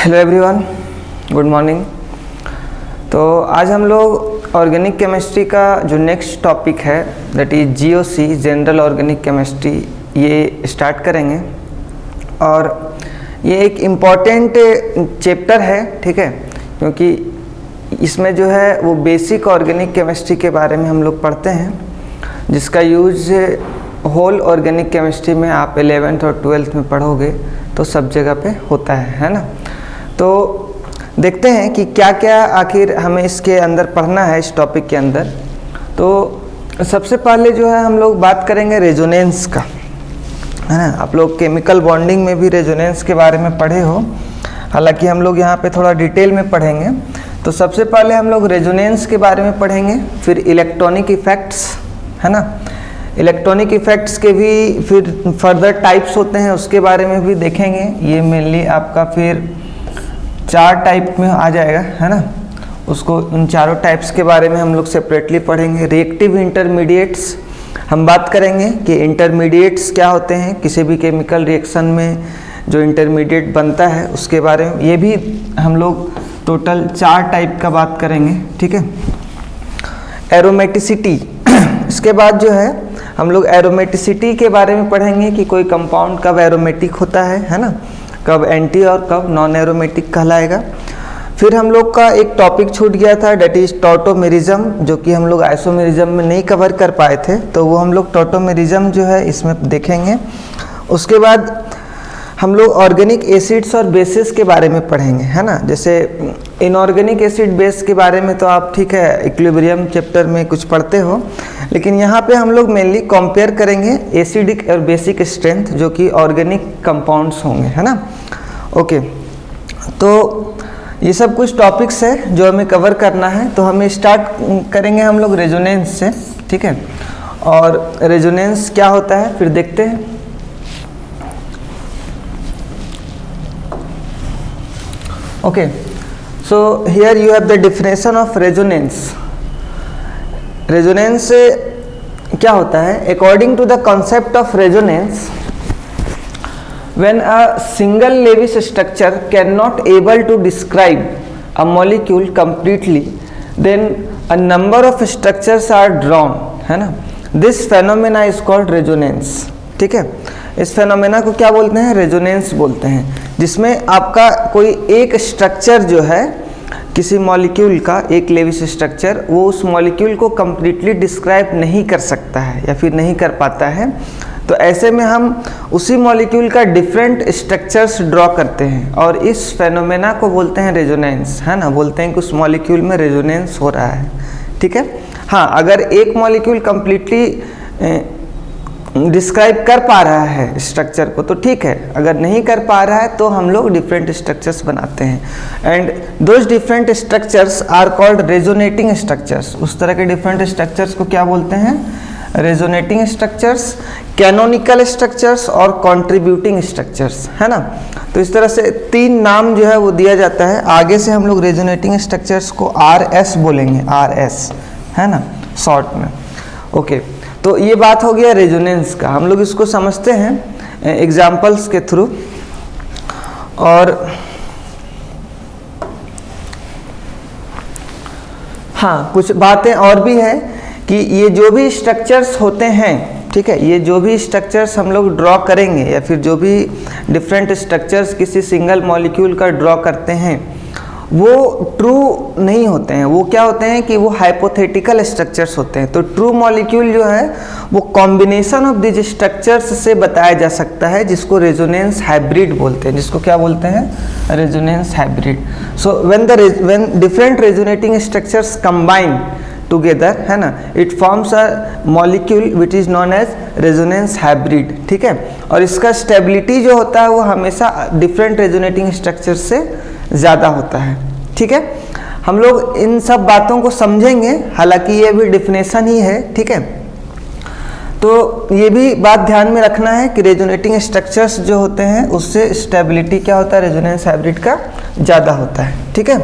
Hello everyone, good morning. तो आज हम लोग ऑर्गेनिक केमिस्ट्री का जो नेक्स्ट टॉपिक है that is GOC, general organic chemistry, ये स्टार्ट करेंगे। और ये एक इम्पॉर्टेंट चैप्टर है, ठीक है, क्योंकि इसमें जो है वो बेसिक ऑर्गेनिक केमिस्ट्री के बारे में हम लोग पढ़ते हैं, जिसका यूज होल ऑर्गेनिक केमिस्ट्री में आप 11th और 12th में पढ़ोगे तो सब जगह पे होता है ना। तो देखते हैं कि क्या क्या आखिर हमें इसके अंदर पढ़ना है, इस टॉपिक के अंदर। तो सबसे पहले जो है हम लोग बात करेंगे रेजोनेंस का, है ना। आप लोग केमिकल बॉन्डिंग में भी रेजोनेंस के बारे में पढ़े हो, हालांकि हम लोग यहाँ पे थोड़ा डिटेल में पढ़ेंगे। तो सबसे पहले हम लोग रेजोनेंस के बारे में पढ़ेंगे, फिर इलेक्ट्रॉनिक इफेक्ट्स, है ना। इलेक्ट्रॉनिक इफेक्ट्स के भी फिर फर्दर टाइप्स होते हैं, उसके बारे में भी देखेंगे। ये मेनली आपका फिर 4 टाइप में आ जाएगा, है ना। उसको उन चारों टाइप्स के बारे में हम लोग सेपरेटली पढ़ेंगे। रिएक्टिव इंटरमीडिएट्स हम बात करेंगे कि इंटरमीडिएट्स क्या होते हैं, किसी भी केमिकल रिएक्शन में जो इंटरमीडिएट बनता है उसके बारे में। ये भी हम लोग टोटल 4 टाइप का बात करेंगे, ठीक है। एरोमेटिसिटी, इसके बाद जो है हम लोग एरोमेटिसिटी के बारे में पढ़ेंगे कि कोई कंपाउंड कब एरोमेटिक होता है ना, कब एंटी और कब नॉन एरोमेटिक कहलाएगा। फिर हम लोग का एक टॉपिक छूट गया था, डेट इज टॉटोमेरिज्म, जो कि हम लोग आइसोमेरिज्म में नहीं कवर कर पाए थे, तो वो हम लोग टॉटोमेरिज्म जो है इसमें देखेंगे। उसके बाद हम लोग ऑर्गेनिक एसिड्स और बेसिस के बारे में पढ़ेंगे, है ना। जैसे इनऑर्गेनिक एसिड बेस के बारे में तो आप ठीक है इक्विलिब्रियम चैप्टर में कुछ पढ़ते हो, लेकिन यहाँ पे हम लोग मेनली कंपेयर करेंगे एसिडिक और बेसिक स्ट्रेंथ जो कि ऑर्गेनिक कंपाउंड्स होंगे, है ना। ओके, तो ये सब कुछ टॉपिक्स है जो हमें कवर करना है। तो हमें स्टार्ट करेंगे हम लोग रेजोनेंस से, ठीक है। और रेजोनेंस क्या होता है फिर देखते हैं। Okay, so here you have the definition of resonance. Resonance क्या होता है? According to the concept of resonance, when a single Lewis structure cannot able to describe a molecule completely, then a number of structures are drawn, है ना। This phenomena is called resonance, ठीक है। इस phenomena को क्या बोलते हैं? Resonance बोलते हैं, जिसमें आपका कोई एक स्ट्रक्चर जो है किसी मॉलिक्यूल का, एक लेविस स्ट्रक्चर, वो उस मॉलिक्यूल को कम्प्लीटली डिस्क्राइब नहीं कर सकता है या फिर नहीं कर पाता है। तो ऐसे में हम उसी मॉलिक्यूल का डिफरेंट स्ट्रक्चर्स ड्रॉ करते हैं और इस फेनोमेना को बोलते हैं रेजोनेंस, है ना। बोलते हैं कि उस मॉलिक्यूल में रेजोनेंस हो रहा है, ठीक है। हाँ, अगर एक मॉलिक्यूल कम्प्लीटली डिस्क्राइब कर पा रहा है स्ट्रक्चर को तो ठीक है, अगर नहीं कर पा रहा है तो हम लोग डिफरेंट स्ट्रक्चर्स बनाते हैं। And those different structures are called resonating structures. उस तरह के डिफरेंट स्ट्रक्चर्स को क्या बोलते हैं? Resonating structures, canonical structures or contributing structures, है ना। तो इस तरह से 3 नाम जो है वो दिया जाता है। आगे से हम लोग रेजोनेटिंग स्ट्रक्चर्स को RS बोलेंगे, RS, है ना, शॉर्ट में। ओके, तो ये बात हो गया रेजोनेंस का। हम लोग इसको समझते हैं एग्जाम्पल्स के थ्रू। और हाँ, कुछ बातें और भी है कि ये जो भी स्ट्रक्चर्स होते हैं, ठीक है, ये जो भी स्ट्रक्चर्स हम लोग ड्रॉ करेंगे या फिर जो भी डिफरेंट स्ट्रक्चर्स किसी सिंगल मॉलिक्यूल का ड्रॉ करते हैं, वो ट्रू नहीं होते हैं। वो क्या होते हैं कि वो हाइपोथेटिकल स्ट्रक्चर्स होते हैं। तो ट्रू मॉलिक्यूल जो है वो कॉम्बिनेशन ऑफ दिस स्ट्रक्चर्स से बताया जा सकता है, जिसको रेजोनेंस हाइब्रिड बोलते हैं। जिसको क्या बोलते हैं? Resonance hybrid. So when different resonating structures combine together, है ना, it forms a molecule which is known as resonance hybrid, ठीक है। और इसका स्टेबिलिटी जो होता है वो हमेशा डिफरेंट रेजोनेटिंग स्ट्रक्चर से ज़्यादा होता है, ठीक है। हम लोग इन सब बातों को समझेंगे, हालांकि ये भी डिफिनेशन ही है, ठीक है। तो ये भी बात ध्यान में रखना है कि रेजोनेटिंग स्ट्रक्चर्स जो होते हैं उससे स्टेबिलिटी क्या होता है, रेजोनेंस हाइब्रिड का ज़्यादा होता है, ठीक है।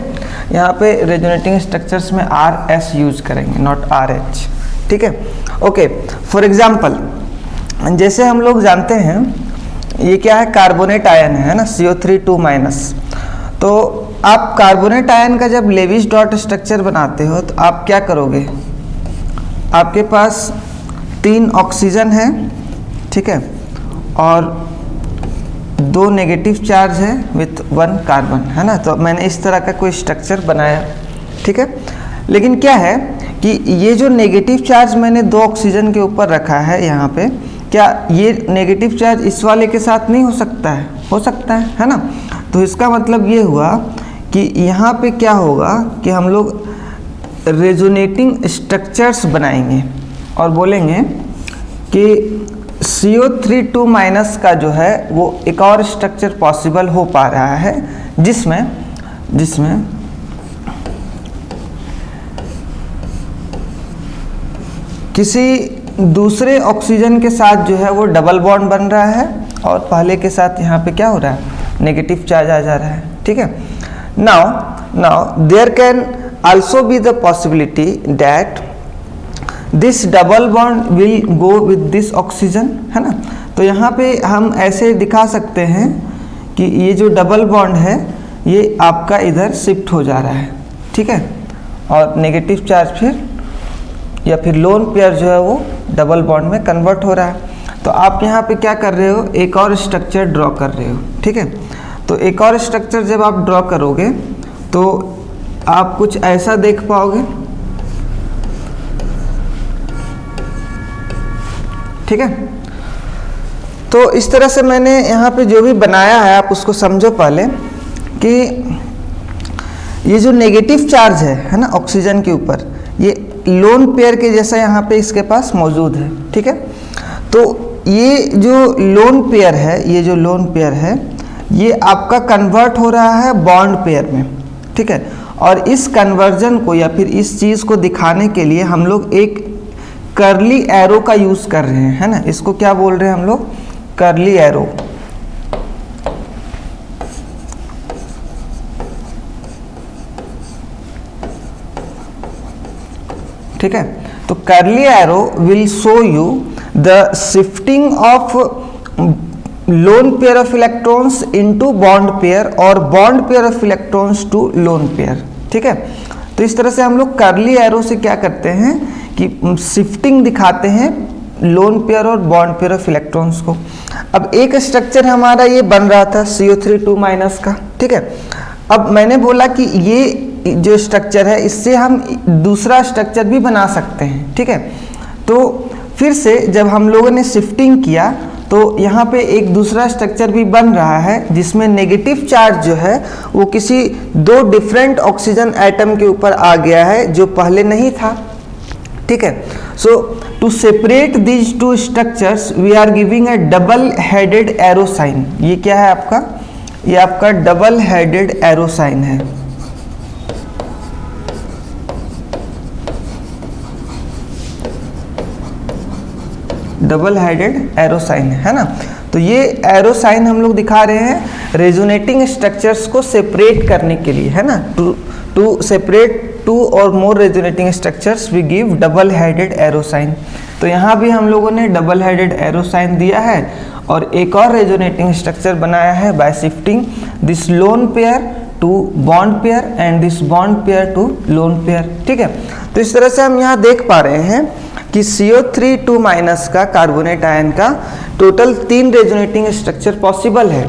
यहाँ पे रेजोनेटिंग स्ट्रक्चर्स में RS यूज करेंगे, नॉट RH, ठीक है। ओके, फॉर एग्जाम्पल जैसे हम लोग जानते हैं ये क्या है, कार्बोनेट आयन है ना, CO3 2-। तो आप कार्बोनेट आयन का जब लेविस डॉट स्ट्रक्चर बनाते हो तो आप क्या करोगे, आपके पास 3 ऑक्सीजन है, ठीक है, और 2 नेगेटिव चार्ज है विथ 1 कार्बन, है ना। तो मैंने इस तरह का कोई स्ट्रक्चर बनाया, ठीक है। लेकिन क्या है कि ये जो नेगेटिव चार्ज मैंने 2 ऑक्सीजन के ऊपर रखा है यहाँ पे, क्या ये नेगेटिव चार्ज इस वाले के साथ नहीं हो सकता है? हो सकता है ना। तो इसका मतलब ये हुआ कि यहाँ पे क्या होगा कि हम लोग रेजोनेटिंग स्ट्रक्चर्स बनाएंगे और बोलेंगे कि CO3 माइनस का जो है वो एक और स्ट्रक्चर पॉसिबल हो पा रहा है जिसमें किसी दूसरे ऑक्सीजन के साथ जो है वो डबल बॉन्ड बन रहा है और पहले के साथ यहाँ पे क्या हो रहा है, नेगेटिव चार्ज आ जा रहा है, ठीक है। Now there can also be the possibility that this double bond will go with this oxygen, है ना। तो यहाँ पे हम ऐसे दिखा सकते हैं कि ये जो डबल बॉन्ड है ये आपका इधर शिफ्ट हो जा रहा है, ठीक है, और नेगेटिव चार्ज या फिर लोन पेयर जो है वो डबल बॉन्ड में कन्वर्ट हो रहा है। तो आप यहाँ पे क्या कर रहे हो, एक और स्ट्रक्चर ड्रॉ कर रहे हो, ठीक है। तो एक और स्ट्रक्चर जब आप ड्रॉ करोगे तो आप कुछ ऐसा देख पाओगे, ठीक है। तो इस तरह से मैंने यहाँ पे जो भी बनाया है आप उसको समझो पहले कि ये जो नेगेटिव चार्ज है ना ऑक्सीजन के ऊपर, ये लोन पेयर के जैसा यहाँ पे इसके पास मौजूद है, ठीक है। तो ये जो लोन पेयर है ये आपका कन्वर्ट हो रहा है बॉन्ड पेयर में, ठीक है। और इस कन्वर्जन को या फिर इस चीज़ को दिखाने के लिए हम लोग एक कर्ली एरो का यूज कर रहे हैं, है ना। इसको क्या बोल रहे हैं हम लोग, कर्ली एरो, ठीक है। तो curly arrow will show you the shifting of lone pair of electrons into bond pair और bond pair of electrons to lone pair, ठीक है। तो इस तरह से हम लोग कर्ली एरो से क्या करते हैं कि शिफ्टिंग दिखाते हैं लोन पेयर और बॉन्ड पेयर ऑफ इलेक्ट्रॉन्स को। अब एक स्ट्रक्चर हमारा ये बन रहा था CO3 माइनस का, ठीक है। अब मैंने बोला कि ये जो स्ट्रक्चर है इससे हम दूसरा स्ट्रक्चर भी बना सकते हैं, ठीक है। तो फिर से जब हम लोगों ने शिफ्टिंग किया तो यहाँ पे एक दूसरा स्ट्रक्चर भी बन रहा है जिसमें नेगेटिव चार्ज जो है वो किसी 2 डिफरेंट ऑक्सीजन एटम के ऊपर आ गया है जो पहले नहीं था, ठीक है। So to separate these 2 structures we are giving a double headed arrow sign. ये क्या है आपका, ये आपका डबल हेडेड एरो साइन है, डबल हेडेड एरो साइन है ना। तो ये एरो साइन हम लोग दिखा रहे हैं रेजोनेटिंग स्ट्रक्चर्स को सेपरेट करने के लिए, है ना। टू सेपरेट 2 और more resonating structures we give double headed arrow sign. तो यहाँ भी हम लोगों ने डबल हेडेड एरो साइन दिया है और एक और रेजोनेटिंग स्ट्रक्चर बनाया है by shifting this lone pair to bond pair and this bond pair to lone pair, ठीक है। तो इस तरह से हम यहाँ देख पा रहे हैं कि CO3 माइनस का कार्बोनेट आयन का टोटल 3 रेजोनेटिंग स्ट्रक्चर पॉसिबल है,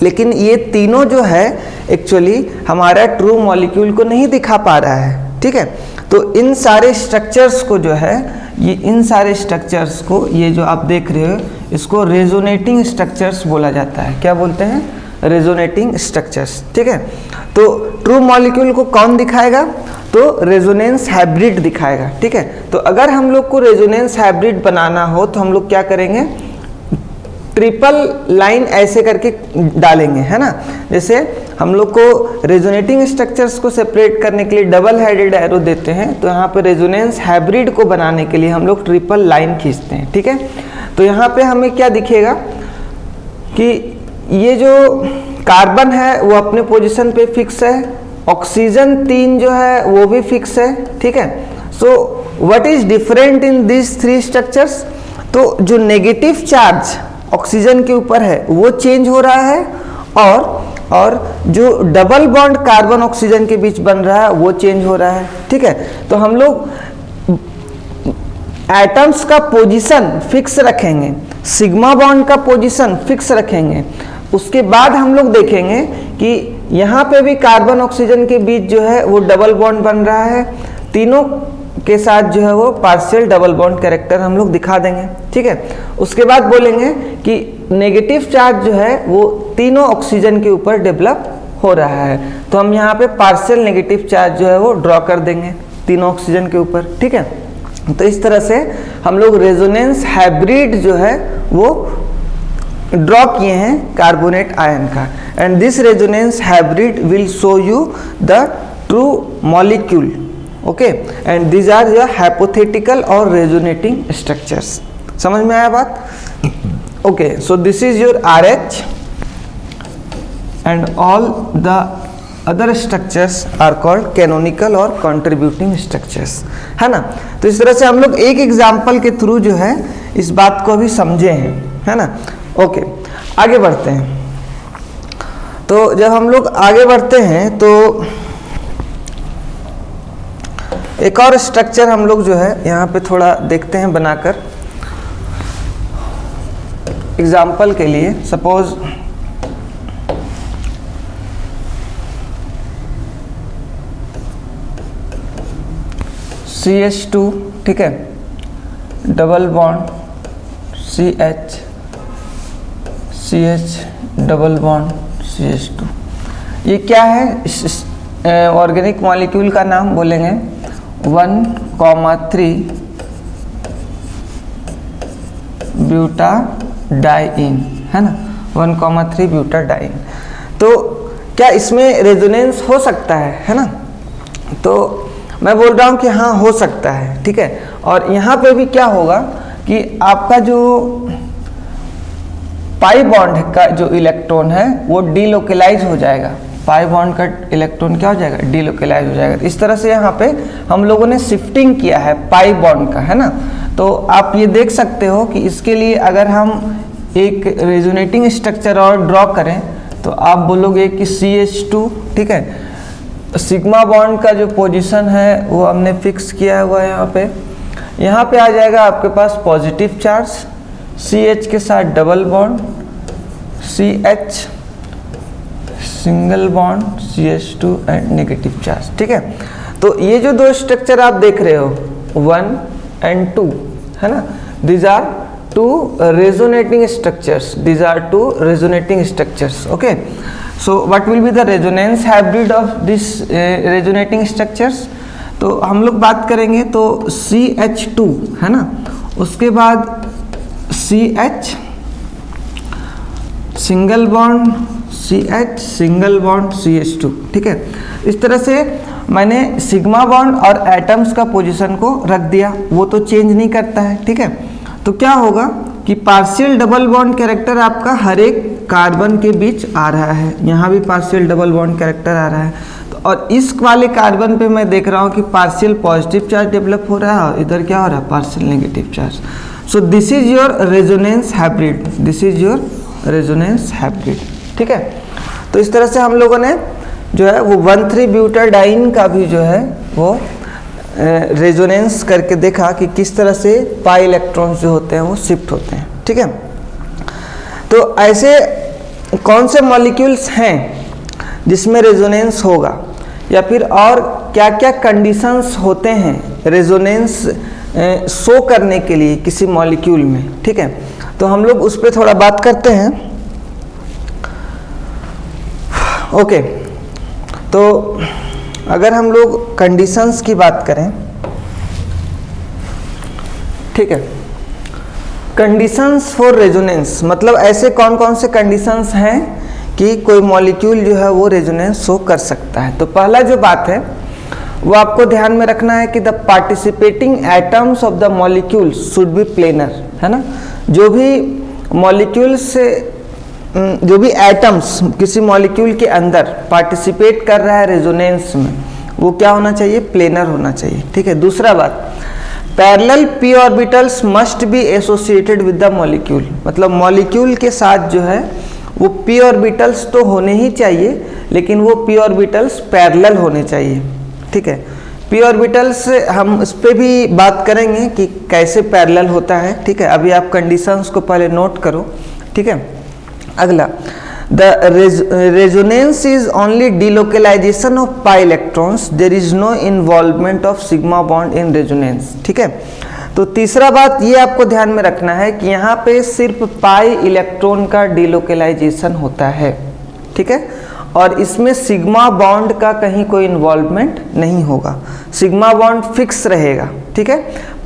लेकिन ये तीनों जो है एक्चुअली हमारा ट्रू मॉलिक्यूल को नहीं दिखा पा रहा है, ठीक है। तो इन सारे स्ट्रक्चर्स को जो है इन सारे स्ट्रक्चर्स को ये जो आप देख रहे हो इसको रेजोनेटिंग स्ट्रक्चर्स बोला जाता है। क्या बोलते हैं, रेजोनेटिंग स्ट्रक्चर्स, ठीक है। तो ट्रू मॉलिक्यूल को कौन दिखाएगा, तो रेजोनेंस हाइब्रिड दिखाएगा, ठीक है। तो अगर हम लोग को रेजोनेंस हाइब्रिड बनाना हो तो हम लोग क्या करेंगे, ट्रिपल लाइन ऐसे करके डालेंगे, है ना। जैसे हम लोग को रेजोनेटिंग स्ट्रक्चर्स को सेपरेट करने के लिए डबल हेडेड एरो देते हैं, तो यहाँ पे रेजोनेंस हाइब्रिड को बनाने के लिए हम लोग ट्रिपल लाइन खींचते हैं, ठीक है। तो यहाँ पे हमें क्या दिखेगा कि ये जो कार्बन है वो अपने पोजीशन पे फिक्स है, ऑक्सीजन 3 जो है वो भी फिक्स है, ठीक है। So what is different in this 3 structures, तो जो नेगेटिव चार्ज ऑक्सीजन के ऊपर है वो चेंज हो रहा है और और जो डबल बॉन्ड कार्बन ऑक्सीजन के बीच बन रहा है वो चेंज हो रहा है। ठीक है, तो हम लोग एटम्स का पोजीशन फिक्स रखेंगे, सिग्मा बॉन्ड का पोजीशन फिक्स रखेंगे। उसके बाद हम लोग देखेंगे कि यहाँ पे भी कार्बन ऑक्सीजन के बीच जो है वो डबल बॉन्ड बन रहा है, तीनों के साथ जो है वो पार्शियल डबल बॉन्ड कैरेक्टर हम लोग दिखा देंगे। ठीक है, उसके बाद बोलेंगे कि नेगेटिव चार्ज जो है वो तीनों ऑक्सीजन के ऊपर डेवलप हो रहा है, तो हम यहाँ पे पार्शियल नेगेटिव चार्ज जो है वो ड्रॉ कर देंगे तीनों ऑक्सीजन के ऊपर। ठीक है, तो इस तरह से हम लोग रेजोनेंस हाइब्रिड जो है वो ड्रॉ किए हैं कार्बोनेट आयन का, and this resonance hybrid will show you the true molecule. Okay, and these are your hypothetical or resonating structures. समझ में आया बात? Okay, so this is your RH and all the other structures are called canonical or contributing structures, है ना। तो इस तरह से हम लोग एक एग्जाम्पल के थ्रू जो है इस बात को अभी समझे हैं, है ना। ओके, आगे बढ़ते हैं। तो जब हम लोग आगे बढ़ते हैं तो एक और स्ट्रक्चर हम लोग जो है यहाँ पे थोड़ा देखते हैं बनाकर एग्जाम्पल के लिए। सपोज CH2, ठीक है, double bond CH, CH double bond CH2, ये क्या है? ऑर्गेनिक मॉलिक्यूल का नाम बोलेंगे 1,3 ब्यूटाडाइन, है ना, 1,3 ब्यूटाडाइन। तो क्या इसमें रेजोनेंस हो सकता है ना? तो मैं बोल रहा हूँ कि हाँ हो सकता है। ठीक है, और यहाँ पे भी क्या होगा कि आपका जो पाई बॉन्ड का जो इलेक्ट्रॉन है वो डीलोकेलाइज हो जाएगा, पाई बॉन्ड का इलेक्ट्रॉन क्या हो जाएगा? डीलोकेलाइज हो जाएगा। इस तरह से यहाँ पे हम लोगों ने शिफ्टिंग किया है पाई बॉन्ड का, है ना। तो आप ये देख सकते हो कि इसके लिए अगर हम एक रेजोनेटिंग स्ट्रक्चर और ड्रॉ करें तो आप बोलोगे कि CH2, ठीक है, सिग्मा बॉन्ड का जो पोजीशन है वो हमने फिक्स किया हुआ है। यहाँ पे आ जाएगा आपके पास पॉजिटिव चार्ज, CH के साथ double bond CH, single bond CH2 and negative charge. ठीक है, तो ये जो दो स्ट्रक्चर आप देख रहे हो 1 and 2, है ना, these are two resonating structures, these are two resonating structures. Okay, so what will be the resonance hybrid of this resonating structures? तो हम लोग बात करेंगे तो CH2, है ना, उसके बाद CH single bond CH single bond CH2। ठीक है, इस तरह से मैंने सिग्मा बॉन्ड और एटम्स का पोजीशन को रख दिया, वो तो चेंज नहीं करता है। ठीक है, तो क्या होगा कि पार्शियल डबल बॉन्ड कैरेक्टर आपका हर एक कार्बन के बीच आ रहा है, यहाँ भी पार्शियल डबल बॉन्ड कैरेक्टर आ रहा है। तो और इस वाले कार्बन पे मैं देख रहा हूँ कि पार्शियल पॉजिटिव चार्ज डेवलप हो रहा है और इधर क्या हो रहा है? Partial negative charge. So this is your resonance hybrid, this is your resonance hybrid. ठीक है, तो इस तरह से हम लोगों ने जो है वो 1,3 ब्यूटाडाइन का भी जो है वो रेजोनेंस करके देखा कि किस तरह से पाई इलेक्ट्रॉन्स जो होते हैं वो शिफ्ट होते हैं। ठीक है, तो ऐसे कौन से मॉलिक्यूल्स हैं जिसमें रेजोनेंस होगा, या फिर और क्या क्या कंडीशंस होते हैं रेजोनेंस शो करने के लिए किसी मॉलिक्यूल में। ठीक है, तो हम लोग उस पर थोड़ा बात करते हैं। ओके, तो अगर हम लोग कंडीशंस की बात करें, ठीक है, कंडीशंस फॉर रेजोनेंस मतलब ऐसे कौन कौन से कंडीशंस हैं कि कोई मॉलिक्यूल जो है वो रेजोनेंस शो कर सकता है। तो पहला जो बात है वो आपको ध्यान में रखना है कि the participating atoms of the molecule should be planar, है ना। जो भी मॉलिक्यूल से जो भी एटम्स किसी मॉलिक्यूल के अंदर पार्टिसिपेट कर रहा है रेजोनेंस में, वो क्या होना चाहिए? प्लेनर होना चाहिए। ठीक है, दूसरा बात, parallel p orbitals must be associated with the molecule, मतलब मॉलिक्यूल के साथ जो है वो p ऑर्बिटल्स तो होने ही चाहिए, लेकिन वो p ऑर्बिटल्स पैरेलल होने चाहिए। ठीक है, p ऑर्बिटल्स हम इस पर भी बात करेंगे कि कैसे पैरेलल होता है। ठीक है, अभी आप कंडीशंस को पहले नोट करो। ठीक है, अगला, the resonance is only delocalization of pi electrons, there is no involvement of sigma bond in resonance. ठीक है, तो तीसरा बात ये आपको ध्यान में रखना है कि यहाँ पे सिर्फ पाई इलेक्ट्रॉन का डिलोकलाइजेशन होता है। ठीक है, और इसमें सिग्मा बॉन्ड का कहीं कोई इन्वॉल्वमेंट नहीं होगा, सिग्मा बॉन्ड फिक्स रहेगा। ठीक है,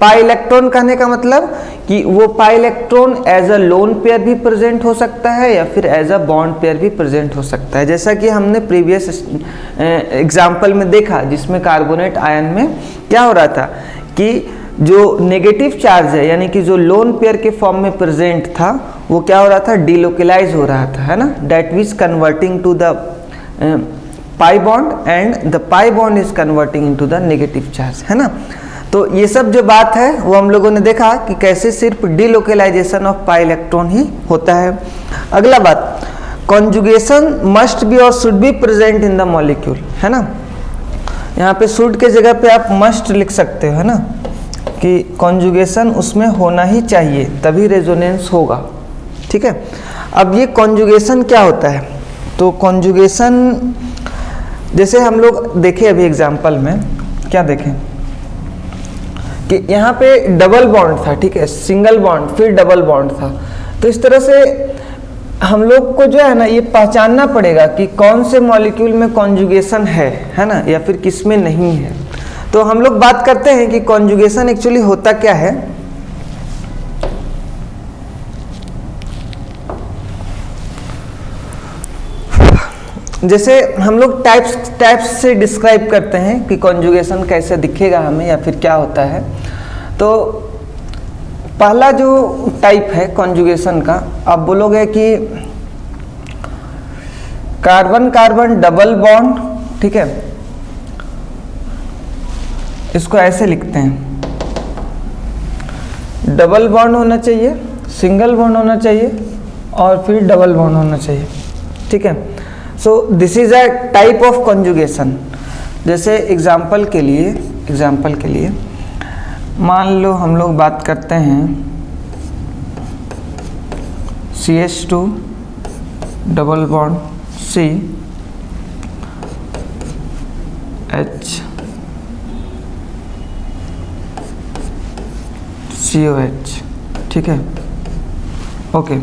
पाई इलेक्ट्रॉन कहने का मतलब कि वो pi electron as a lone pair भी प्रेजेंट हो सकता है या फिर एज अ बॉन्ड पेयर भी प्रेजेंट हो सकता है, जैसा कि हमने प्रीवियस एग्जाम्पल में देखा, जिसमें कार्बोनेट आयन में क्या हो रहा था कि जो नेगेटिव चार्ज है यानी कि जो लोन पेयर के फॉर्म में प्रेजेंट था वो क्या हो रहा था, डिलोकलाइज हो रहा था, है ना, that means converting to the pi bond and the pi bond is converting into the negative charge, है ना। तो ये सब जो बात है वो हम लोगों ने देखा कि कैसे सिर्फ डिलोकलाइजेशन ऑफ पाई इलेक्ट्रॉन ही होता है। अगला बात, कॉन्जुगेशन मस्ट बी और should be present in the molecule, है ना। यहाँ पे शुड के जगह पे आप मस्ट लिख सकते हो, है ना, कि कॉन्जुगेशन उसमें होना ही चाहिए तभी रेजोनेंस होगा। ठीक है, अब ये कॉन्जुगेशन क्या होता है, तो कॉन्जुगेशन जैसे हम लोग देखें अभी एग्जाम्पल में, क्या देखें कि यहाँ पे डबल बॉन्ड था, ठीक है, सिंगल बॉन्ड फिर डबल बॉन्ड था, तो इस तरह से हम लोग को जो है ना ये पहचानना पड़ेगा कि कौन से मॉलिक्यूल में कॉन्जुगेशन है ना, या फिर किस में नहीं है। तो हम लोग बात करते हैं कि कॉन्जुगेशन एक्चुअली होता क्या है। जैसे हम लोग टाइप्स से डिस्क्राइब करते हैं कि कॉन्जुगेशन कैसे दिखेगा हमें या फिर क्या होता है। तो पहला जो टाइप है कॉन्जुगेशन का, आप बोलोगे कि कार्बन कार्बन डबल बॉन्ड, ठीक है, इसको ऐसे लिखते हैं, डबल बॉन्ड होना चाहिए, सिंगल बॉन्ड होना चाहिए और फिर डबल बॉन्ड होना चाहिए। ठीक है, सो this is a type of conjugation. जैसे एग्जाम्पल के लिए मान लो हम लोग बात करते हैं CH2 double bond C H COH, ठीक है, ओके।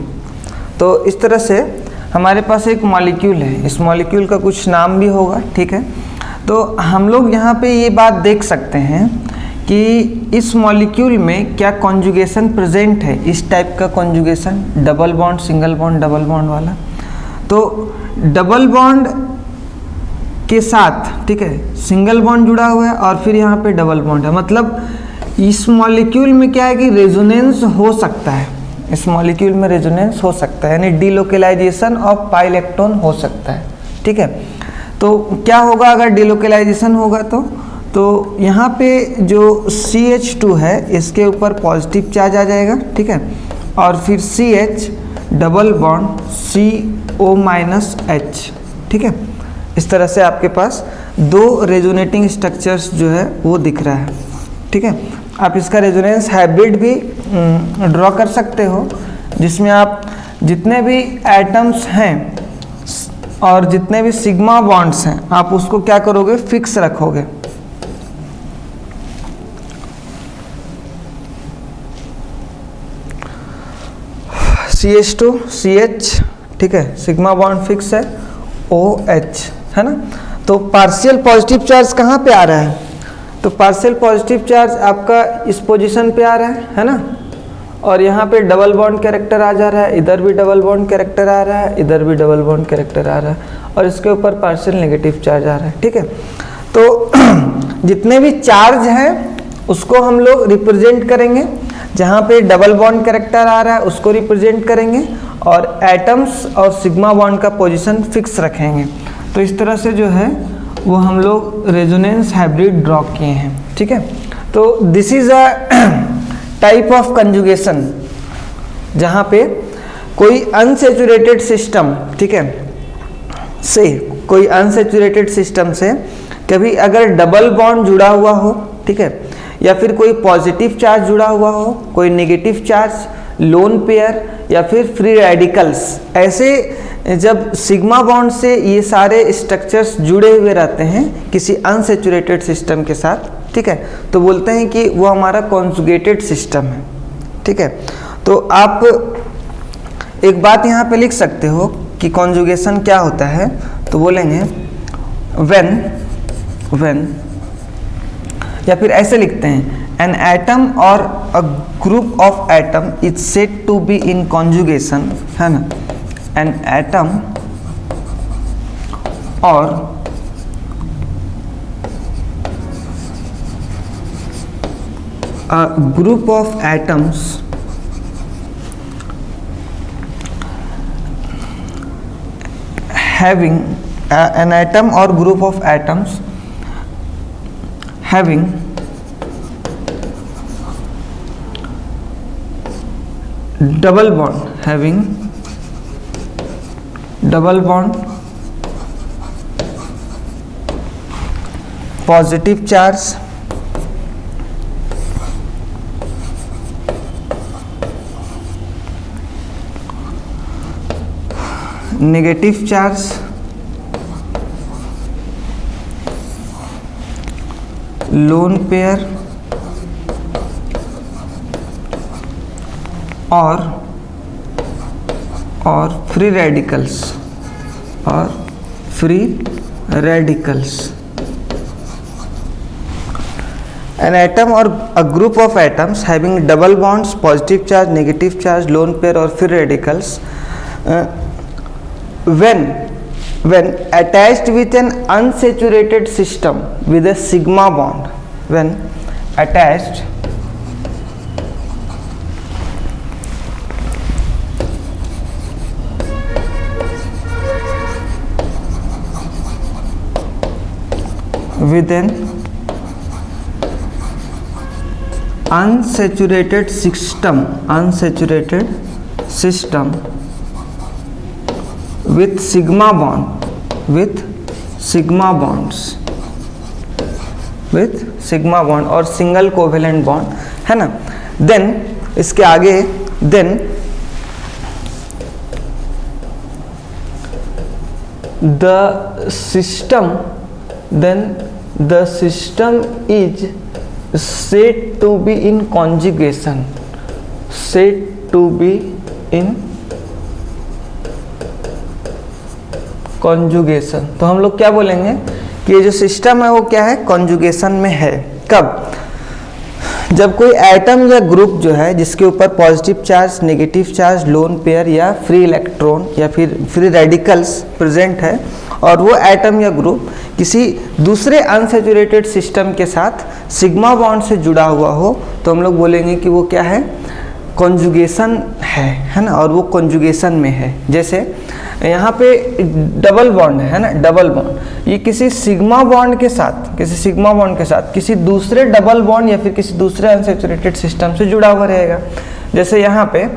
तो इस तरह से हमारे पास एक मॉलिक्यूल है, इस मॉलिक्यूल का कुछ नाम भी होगा, ठीक है। तो हम लोग यहाँ पे ये बात देख सकते हैं कि इस मॉलिक्यूल में क्या कॉन्जुगेशन प्रेजेंट है, इस टाइप का conjugation, double bond single bond double bond वाला। तो डबल बॉन्ड के साथ, ठीक है, सिंगल बॉन्ड जुड़ा हुआ है और फिर यहाँ पे डबल बॉन्ड है, मतलब इस मॉलिक्यूल में क्या है कि रेजोनेंस हो सकता है, इस मॉलिक्यूल में रेजोनेंस हो सकता है, यानी डिलोकलाइजेशन ऑफ पाई इलेक्ट्रॉन हो सकता है। ठीक है, तो क्या होगा अगर डिलोकलाइजेशन होगा तो यहाँ पे जो CH2 है इसके ऊपर पॉजिटिव चार्ज आ जाएगा, ठीक है, और फिर CH डबल बॉन्ड CO-H, ठीक है। इस तरह से आपके पास दो रेजोनेटिंग स्ट्रक्चर्स जो है वो दिख रहा है, ठीक है। आप इसका रेजोनेंस हाइब्रिड भी ड्रॉ कर सकते हो, जिसमें आप जितने भी एटम्स हैं और जितने भी सिग्मा बॉन्ड्स हैं आप उसको क्या करोगे, फिक्स रखोगे। CH2 CH, ठीक है, सिग्मा बॉन्ड फिक्स है, OH, है ना। तो पार्शियल पॉजिटिव चार्ज कहाँ पे आ रहा है, तो पार्शियल पॉजिटिव चार्ज आपका इस पोजीशन पे आ रहा है ना, और यहाँ पे डबल बॉन्ड कैरेक्टर आ जा रहा है, इधर भी डबल बॉन्ड कैरेक्टर आ रहा है, इधर भी डबल बॉन्ड कैरेक्टर आ रहा है, और इसके ऊपर पार्शियल नेगेटिव चार्ज आ रहा है, ठीक है। तो जितने भी चार्ज हैं उसको हम लोग रिप्रेजेंट करेंगे, जहाँ पे डबल बॉन्ड कैरेक्टर आ रहा है उसको रिप्रेजेंट करेंगे, और एटम्स और सिग्मा बॉन्ड का पोजीशन फिक्स रखेंगे। तो इस तरह से जो है वो हम लोग रेजोनेंस हाइब्रिड ड्रॉ किए हैं, ठीक है। तो this is a type of conjugation जहाँ पे कोई अनसेचुरेटेड सिस्टम, ठीक है, से कोई अनसेचुरेटेड सिस्टम से कभी अगर डबल बॉन्ड जुड़ा हुआ हो, ठीक है, या फिर कोई पॉजिटिव चार्ज जुड़ा हुआ हो, कोई नेगेटिव चार्ज, लोन पेयर या फिर फ्री रेडिकल्स, ऐसे जब सिग्मा बॉन्ड से ये सारे स्ट्रक्चर्स जुड़े हुए रहते हैं किसी अनसेचुरेटेड सिस्टम के साथ, ठीक है, तो बोलते हैं कि वो हमारा कॉन्जुगेटेड सिस्टम है, ठीक है। तो आप एक बात यहाँ पे लिख सकते हो कि कॉन्जुगेशन क्या होता है, तो बोलेंगे व्हेन या फिर ऐसे लिखते हैं एन एटम और a group of atom is said to be in conjugation, है ना, एन एटम और a group of atoms having an atom or group of atoms having double bond positive charge negative charge, lone pair और free radicals An atom or a group of atoms having double bonds, positive charge, negative charge, lone pair or free radicals when attached with an unsaturated system with a sigma bond, when attached with an unsaturated system with sigma bond और single covalent bond, है ना, then इसके आगे then the system is said to be in conjugation, तो हम लोग क्या बोलेंगे कि ये जो सिस्टम है वो क्या है, कॉन्जुगेशन में है। कब? जब कोई एटम या ग्रुप जो है जिसके ऊपर positive charge, negative charge, lone pair या फ्री इलेक्ट्रॉन या फिर फ्री रेडिकल्स प्रेजेंट है और वो एटम या ग्रुप किसी दूसरे अनसैचुरेटेड सिस्टम के साथ सिग्मा बॉन्ड से जुड़ा हुआ हो, तो हम लोग बोलेंगे कि वो क्या है, कॉन्जुगेशन है ना, और वो कॉन्जुगेशन में है। जैसे यहाँ पे डबल बॉन्ड है ना, डबल बॉन्ड ये किसी सिग्मा बॉन्ड के साथ किसी दूसरे डबल बॉन्ड या फिर किसी दूसरे अनसैचुरेटेड सिस्टम से जुड़ा हुआ रहेगा। जैसे यहाँ पे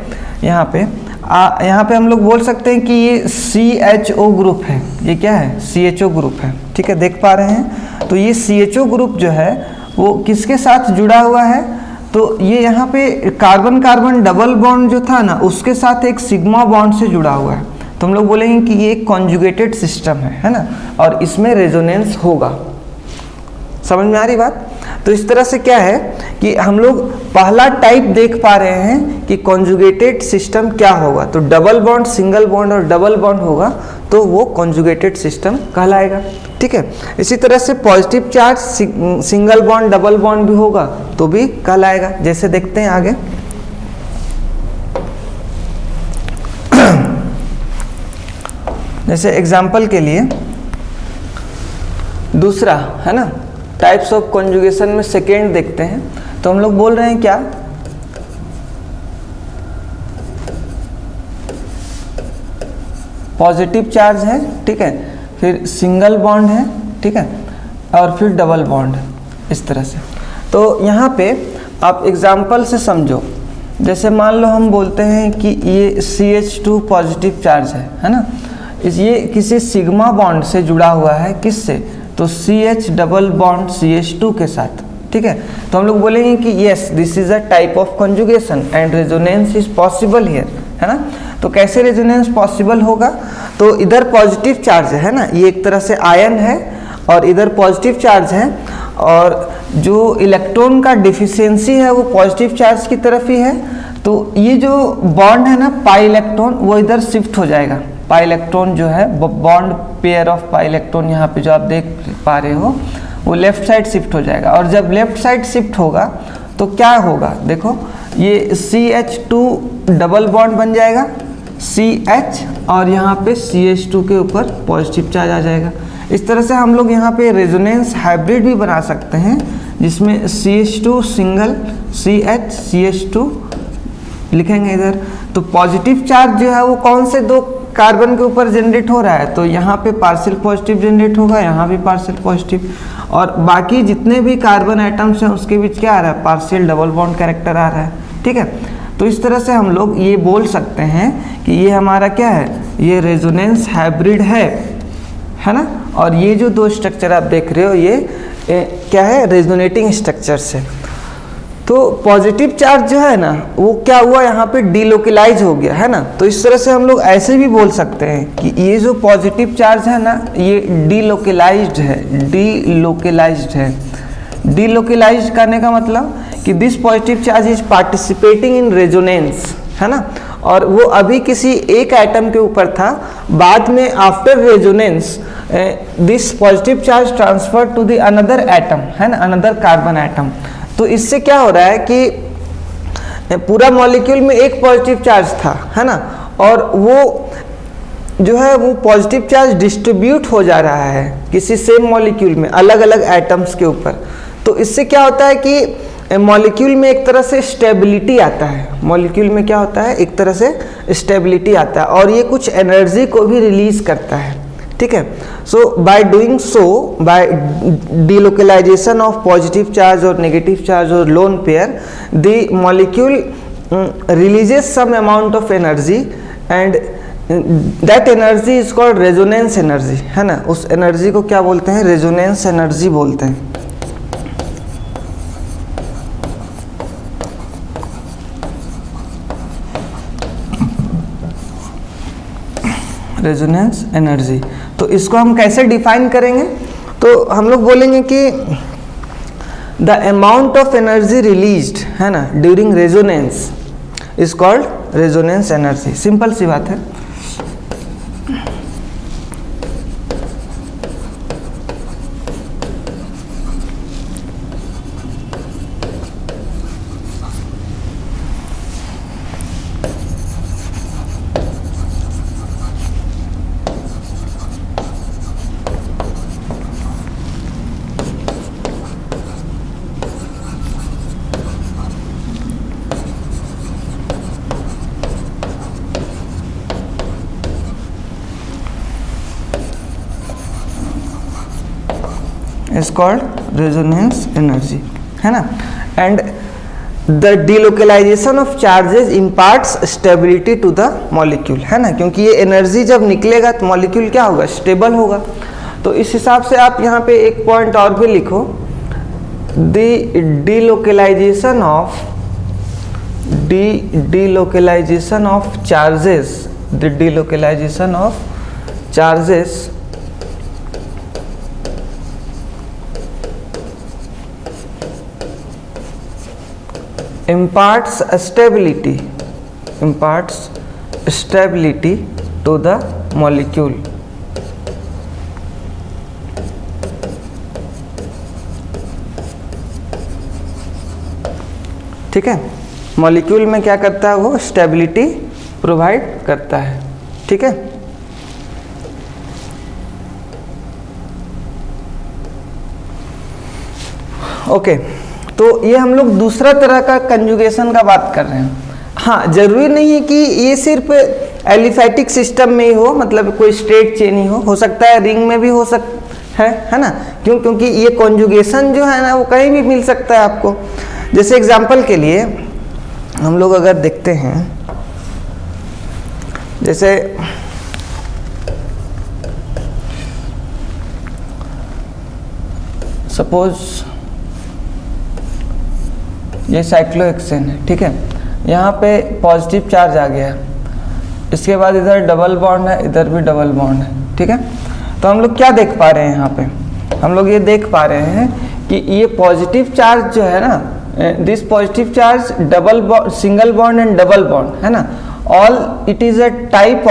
हम लोग बोल सकते हैं कि ये CHO ग्रुप है, ये क्या है, CHO ग्रुप है, ठीक है, देख पा रहे हैं। तो ये CHO ग्रुप जो है वो किसके साथ जुड़ा हुआ है, तो ये यहाँ पे कार्बन कार्बन डबल बॉन्ड जो था ना उसके साथ एक सिग्मा बॉन्ड से जुड़ा हुआ है, तो हम लोग बोलेंगे कि ये एक कॉन्जुगेटेड सिस्टम है ना, और इसमें रेजोनेंस होगा। समझ में आ रही बात? तो इस तरह से क्या है कि हम लोग पहला टाइप देख पा रहे हैं कि कॉन्जुगेटेड सिस्टम क्या होगा, तो डबल बॉन्ड, सिंगल बॉन्ड और डबल बॉन्ड होगा तो वो कॉन्जुगेटेड सिस्टम कहलाएगा, ठीक है। इसी तरह से positive charge, single bond, double bond भी होगा तो भी कहलाएगा। जैसे देखते हैं आगे, जैसे एग्जाम्पल के लिए दूसरा है ना, टाइप्स ऑफ कॉन्जुगेशन में सेकेंड देखते हैं, तो हम लोग बोल रहे हैं क्या, पॉजिटिव चार्ज है, ठीक है, फिर सिंगल बॉन्ड है, ठीक है, और फिर डबल बॉन्ड है, इस तरह से। तो यहाँ पे आप एग्जाम्पल से समझो, जैसे मान लो हम बोलते हैं कि ये CH2 पॉजिटिव चार्ज है ना, ये किसी सिग्मा बॉन्ड से जुड़ा हुआ है, किससे, तो CH डबल बॉन्ड CH2 के साथ, ठीक है। तो हम लोग बोलेंगे कि yes this is a type of conjugation and resonance is possible here, है ना। तो कैसे रेजोनेंस पॉसिबल होगा, तो इधर पॉजिटिव चार्ज है ना, ये एक तरह से आयन है और इधर पॉजिटिव चार्ज है, और जो इलेक्ट्रॉन का डिफिशियंसी है वो पॉजिटिव चार्ज की तरफ ही है। तो ये जो बॉन्ड है ना पाई इलेक्ट्रॉन, वो इधर शिफ्ट हो जाएगा। पाई इलेक्ट्रॉन जो है bond pair of pi electron यहाँ पे जो आप देख पा रहे हो वो लेफ्ट साइड शिफ्ट हो जाएगा। और जब लेफ्ट साइड शिफ्ट होगा तो क्या होगा, देखो ये CH2 डबल बॉन्ड बन जाएगा CH, और यहाँ पे CH2 के ऊपर पॉजिटिव चार्ज आ जाएगा। इस तरह से हम लोग यहाँ पे रेजोनेंस हाइब्रिड भी बना सकते हैं, जिसमें CH2 सिंगल CH CH2 लिखेंगे इधर। तो पॉजिटिव चार्ज जो है वो कौन से दो कार्बन के ऊपर जनरेट हो रहा है, तो यहाँ पे पार्शियल पॉजिटिव जनरेट होगा, यहाँ भी पार्शियल पॉजिटिव, और बाकी जितने भी कार्बन एटम्स हैं उसके बीच क्या आ रहा है, पार्शियल डबल बॉन्ड कैरेक्टर आ रहा है, ठीक है। तो इस तरह से हम लोग ये बोल सकते हैं कि ये हमारा क्या है, ये रेजोनेंस हाइब्रिड है ना। और ये जो दो स्ट्रक्चर आप देख रहे हो ये क्या है, रेजोनेटिंग स्ट्रक्चर्स है। तो पॉजिटिव चार्ज जो है ना वो क्या हुआ, यहाँ पे डीलोकलाइज हो गया, है ना। तो इस तरह से हम लोग ऐसे भी बोल सकते हैं कि ये जो पॉजिटिव चार्ज है ना ये डीलोकलाइज्ड है, डीलोकलाइज्ड है। डीलोकलाइज्ड करने का मतलब कि this positive charge is participating in resonance, है ना। और वो अभी किसी एक एटम के ऊपर था, बाद में after resonance this positive charge transfer to the another atom, है ना, अनदर कार्बन एटम। तो इससे क्या हो रहा है कि पूरा मॉलिक्यूल में एक पॉजिटिव चार्ज था, है ना, और वो जो है वो पॉजिटिव चार्ज डिस्ट्रीब्यूट हो जा रहा है किसी सेम मॉलिक्यूल में अलग अलग एटम्स के ऊपर। तो इससे क्या होता है कि मॉलिक्यूल में एक तरह से स्टेबिलिटी आता है, मॉलिक्यूल में क्या होता है, एक तरह से स्टेबिलिटी आता है, और ये कुछ एनर्जी को भी रिलीज करता है, ठीक है। So by doing so, by delocalization of positive charge और नेगेटिव चार्ज और lone pair, the molecule releases some amount of energy and that energy is called resonance energy, है ना। उस एनर्जी को क्या बोलते हैं, रेजोनेंस एनर्जी बोलते हैं। Resonance energy. तो इसको हम कैसे डिफाइन करेंगे, तो हम लोग बोलेंगे कि the amount of energy released, है ना, during resonance is called resonance energy. Simple सी बात है। is called resonance energy, है ना। and the delocalization of charges imparts stability to the molecule, है ना, क्योंकि ये एनर्जी जब निकलेगा तो मॉलिक्यूल क्या होगा, स्टेबल होगा। तो इस हिसाब से आप यहाँ पे एक पॉइंट और भी लिखो, the delocalization of charges, the delocalization of charges imparts stability to the molecule। ठीक है, मॉलिक्यूल में क्या करता है, वो स्टेबिलिटी प्रोवाइड करता है, ठीक है। ओके, तो ये हम लोग दूसरा तरह का कंजुगेशन का बात कर रहे हैं। हाँ, जरूरी नहीं है कि ये सिर्फ एलिफैटिक सिस्टम में ही हो, मतलब कोई स्ट्रेट चेन ही हो सकता है रिंग में भी हो सकता है ना। क्यों, क्योंकि ये कंजुगेशन जो है ना वो कहीं भी मिल सकता है आपको। जैसे एग्जांपल के लिए हम लोग अगर देखते हैं, जैसे सपोज ये साइक्लोहेक्सेन है, ठीक है, यहाँ पे पॉजिटिव चार्ज आ गया है, इसके बाद इधर डबल बॉन्ड है, इधर भी डबल बॉन्ड है, ठीक है। तो हम लोग क्या देख पा रहे हैं यहाँ पे, हम लोग ये देख पा रहे हैं कि ये पॉजिटिव चार्ज जो है ना, this positive charge double bond, single bond and double bond है ना, all it is a type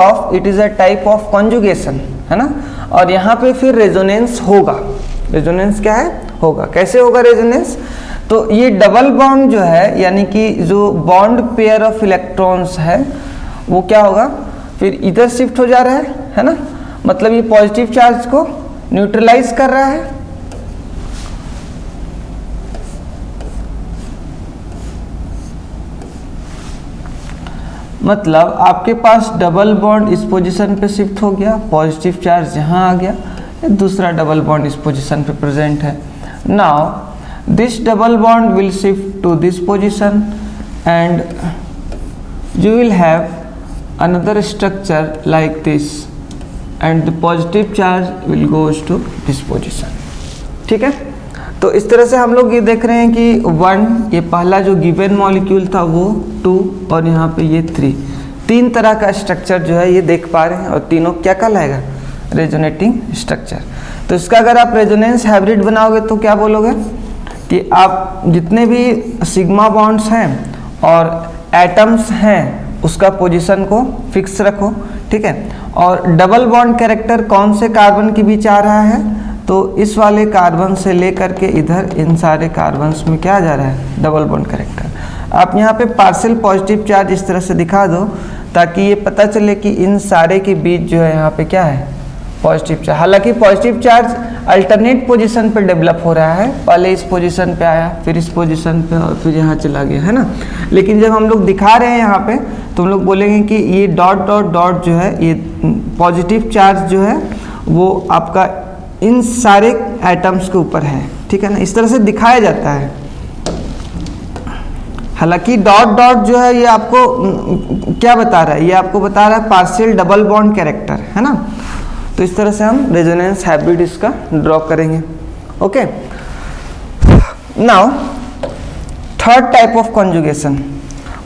of conjugation है ना। और यहाँ पे फिर रेजोनेंस होगा। रेजोनेंस क्या है, होगा। कैसे होगा रेजोनेंस, तो ये डबल बॉन्ड जो है, यानी कि जो बॉन्ड पेयर ऑफ इलेक्ट्रॉन्स है वो क्या होगा, फिर इधर शिफ्ट हो जा रहा है ना, मतलब ये पॉजिटिव चार्ज को न्यूट्रलाइज कर रहा है। मतलब आपके पास डबल बॉन्ड इस पोजीशन पे शिफ्ट हो गया, पॉजिटिव चार्ज यहाँ आ गया, दूसरा डबल बॉन्ड इस पोजीशन पे प्रेजेंट है। Now this double bond will shift to this position and you will have another structure like this and the positive charge will goes to this position, ठीक है। तो इस तरह से हम लोग ये देख रहे हैं कि 1, ये पहला जो गिवन मॉलिक्यूल था वो 2 और यहाँ पे ये 3, 3 तरह का स्ट्रक्चर जो है ये देख पा रहे हैं, और तीनों क्या कहलाएगा, रेजोनेटिंग स्ट्रक्चर। तो इसका अगर आप रेजोनेंस हाइब्रिड बनाओगे तो क्या बोलोगे कि आप जितने भी सिग्मा बॉन्ड्स हैं और एटम्स हैं उसका पोजीशन को फिक्स रखो, ठीक है। और डबल बॉन्ड कैरेक्टर कौन से कार्बन के बीच आ रहा है, तो इस वाले कार्बन से लेकर के इधर इन सारे कार्बन्स में क्या आ जा रहा है, डबल बॉन्ड कैरेक्टर। आप यहाँ पे पार्शियल पॉजिटिव चार्ज इस तरह से दिखा दो ताकि ये पता चले कि इन सारे के बीच जो है यहाँ पे क्या है, पॉजिटिव चार्ज। हालांकि पॉजिटिव चार्ज अल्टरनेट पोजीशन पे डेवलप हो रहा है, पहले इस पोजीशन पे आया, फिर इस पोजीशन पे और फिर यहाँ चला गया, है ना। लेकिन जब हम लोग दिखा रहे हैं यहाँ पे तो हम लोग बोलेंगे कि ये डॉट डॉट डॉट जो है, ये पॉजिटिव चार्ज जो है वो आपका इन सारे एटम्स के ऊपर है, ठीक है ना। इस तरह से दिखाया जाता है। हालांकि डॉट डॉट जो है ये आपको क्या बता रहा है, ये आपको बता रहा है पार्शियल डबल बॉन्ड कैरेक्टर, है ना। तो इस तरह से हम रेजोनेंस हाइब्रिड इसका ड्रॉ करेंगे। Okay, now third type of conjugation.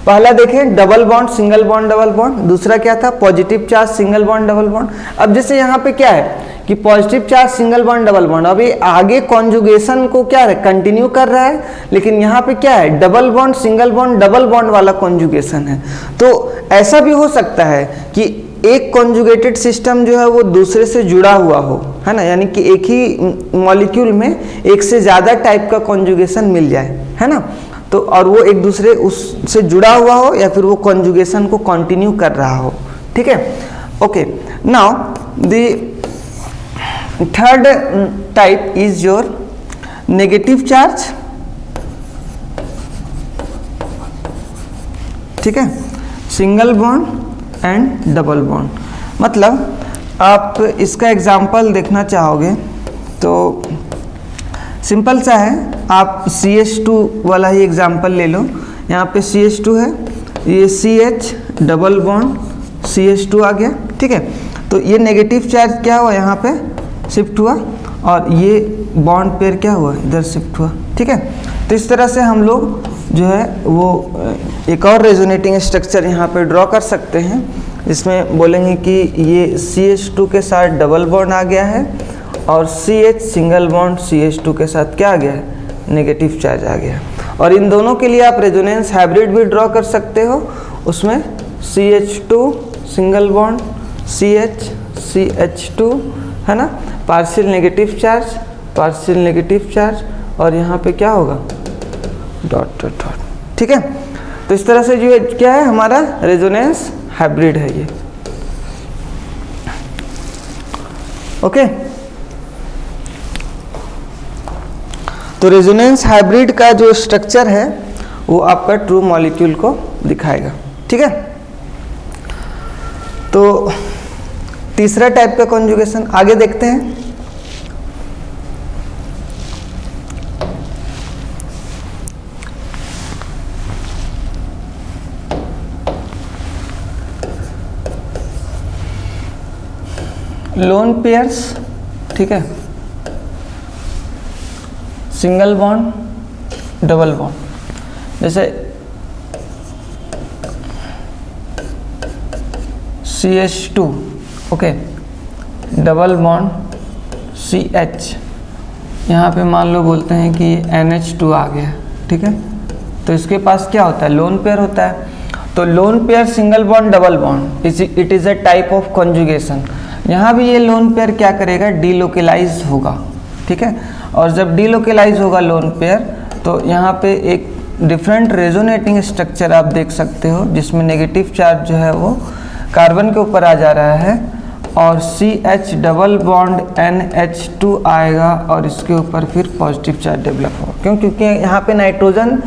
पहला देखें double bond single bond double bond, दूसरा क्या था, positive charge single bond double bond. अब जैसे यहाँ पे क्या है कि positive charge single bond double bond, अभी आगे कॉन्जुगेशन को क्या है, कंटिन्यू कर रहा है, लेकिन यहाँ पे क्या है, double bond single bond double bond वाला कॉन्जुगेशन है। तो ऐसा भी हो सकता है कि एक कॉन्जुगेटेड सिस्टम जो है वो दूसरे से जुड़ा हुआ हो, है ना, यानी कि एक ही मॉलिक्यूल में एक से ज़्यादा टाइप का कॉन्जुगेशन मिल जाए, है ना। तो और वो एक दूसरे उससे जुड़ा हुआ हो या फिर वो कॉन्जुगेशन को कंटिन्यू कर रहा हो, ठीक है। Okay, now the third type is your negative charge, ठीक है, single bond and double bond. मतलब आप इसका एग्जाम्पल देखना चाहोगे तो सिंपल सा है, आप CH2 वाला ही एग्जाम्पल ले लो। यहाँ पे CH2 है, ये CH डबल बॉन्ड CH2 आ गया, ठीक है। तो ये नेगेटिव चार्ज क्या हुआ, यहाँ पे शिफ्ट हुआ और ये बॉन्ड पेयर क्या हुआ, इधर शिफ्ट हुआ, ठीक है। तो इस तरह से हम लोग जो है वो एक और रेजोनेटिंग स्ट्रक्चर यहाँ पे ड्रॉ कर सकते हैं, जिसमें बोलेंगे कि ये CH2 के साथ डबल बॉन्ड आ गया है और CH सिंगल बॉन्ड CH2 के साथ क्या आ गया है, नेगेटिव चार्ज आ गया। और इन दोनों के लिए आप रेजोनेंस हाइब्रिड भी ड्रॉ कर सकते हो, उसमें CH2 सिंगल बॉन्ड CH2 है ना, पार्शियल नेगेटिव चार्ज और यहाँ पे क्या होगा, डॉट डॉट डॉट, ठीक है। तो इस तरह से जो है क्या है, हमारा रेजोनेंस हाइब्रिड है ये। ओके, तो रेजोनेंस हाइब्रिड का जो स्ट्रक्चर है वो आपका ट्रू मॉलिक्यूल को दिखाएगा, ठीक है। तो तीसरा टाइप का कॉन्जुगेशन आगे देखते हैं। लोन पेयर्स, ठीक है, सिंगल बॉन्ड, डबल बॉन्ड, जैसे CH2, okay, double bond CH, यहाँ पे मान लो बोलते हैं कि NH2 आ गया, ठीक है, तो इसके पास क्या होता है, लोन पेयर होता है। तो lone pair single bond double bond it is a type of conjugation. यहाँ भी ये लोन पेयर क्या करेगा, डीलोकेलाइज होगा, ठीक है, और जब डीलोकेलाइज होगा लोन पेयर तो यहाँ पे एक डिफरेंट रेजोनेटिंग स्ट्रक्चर आप देख सकते हो, जिसमें नेगेटिव चार्ज जो है वो कार्बन के ऊपर आ जा रहा है और CH डबल बॉन्ड NH2 आएगा और इसके ऊपर फिर पॉजिटिव चार्ज डेवलप होगा। क्यों? क्योंकि यहाँ पे नाइट्रोजन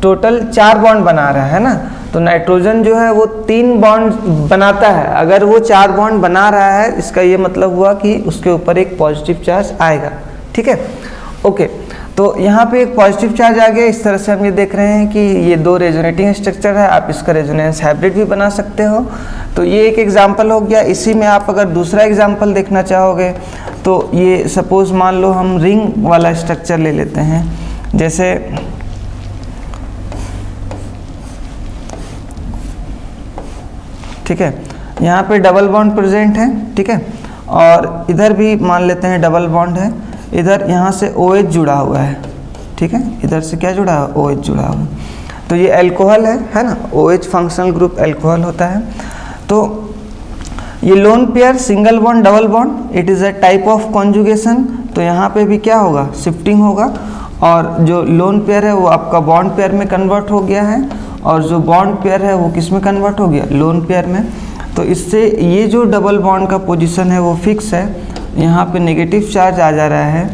टोटल 4 बॉन्ड बना रहा है ना, तो नाइट्रोजन जो है वो 3 बॉन्ड बनाता है। अगर वो 4 बॉन्ड बना रहा है, इसका ये मतलब हुआ कि उसके ऊपर एक पॉजिटिव चार्ज आएगा, ठीक है, ओके। तो यहाँ पे एक पॉजिटिव चार्ज आ गया। इस तरह से हम ये देख रहे हैं कि ये 2 रेजोनेटिंग स्ट्रक्चर है, आप इसका रेजोनेंस हाइब्रिड भी बना सकते हो। तो ये एक एग्जांपल हो गया। इसी में आप अगर दूसरा एग्जांपल देखना चाहोगे तो ये सपोज मान लो हम रिंग वाला स्ट्रक्चर ले लेते हैं, जैसे ठीक है, यहाँ पे डबल बॉन्ड प्रेजेंट है, ठीक है, और इधर भी मान लेते हैं डबल बॉन्ड है, इधर यहाँ से OH जुड़ा हुआ है, ठीक है, इधर से क्या जुड़ा है, OH जुड़ा हुआ है। तो ये अल्कोहल है ना, OH फंक्शनल ग्रुप अल्कोहल होता है। तो ये lone pair single bond double bond it is a type of conjugation. तो यहाँ पे भी क्या होगा, शिफ्टिंग होगा, और जो लोन पेयर है वो आपका बॉन्ड पेयर में कन्वर्ट हो गया है, और जो बॉन्ड पेयर है वो किस में कन्वर्ट हो गया, लोन पेयर में। तो इससे ये जो डबल बॉन्ड का पोजीशन है वो फिक्स है, यहाँ पे नेगेटिव चार्ज आ जा रहा है।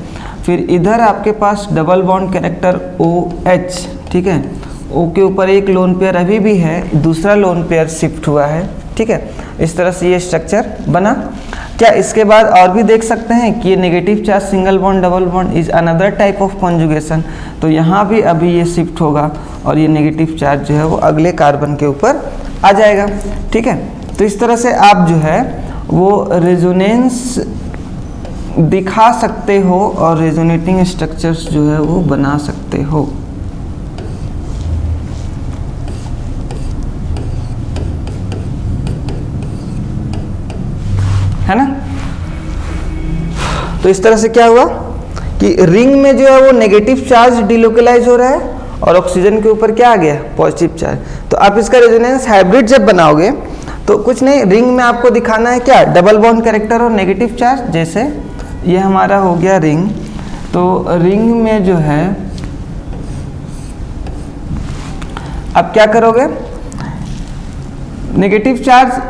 फिर इधर आपके पास डबल बॉन्ड कैरेक्टर OH, ठीक है, O के ऊपर एक लोन पेयर अभी भी है, दूसरा लोन पेयर शिफ्ट हुआ है, ठीक है। इस तरह से ये स्ट्रक्चर बना। क्या इसके बाद और भी देख सकते हैं कि ये negative charge single bond double bond is another type of conjugation. तो यहाँ भी अभी ये शिफ्ट होगा और ये नेगेटिव चार्ज जो है वो अगले कार्बन के ऊपर आ जाएगा, ठीक है। तो इस तरह से आप जो है वो रेजोनेंस दिखा सकते हो और रेजोनेटिंग स्ट्रक्चर्स जो है वो बना सकते हो। है ना। तो इस तरह से क्या हुआ कि रिंग में जो है वो नेगेटिव चार्ज डिलोकलाइज हो रहा है और ऑक्सीजन के ऊपर क्या आ गया, पॉजिटिव चार्ज। तो आप इसका रेजोनेंस हाइब्रिड जब बनाओगे तो कुछ नहीं, रिंग में आपको दिखाना है क्या, डबल बॉन्ड कैरेक्टर और नेगेटिव चार्ज। जैसे ये हमारा हो गया रिंग, तो रिंग में जो है अब क्या करोगे, नेगेटिव चार्ज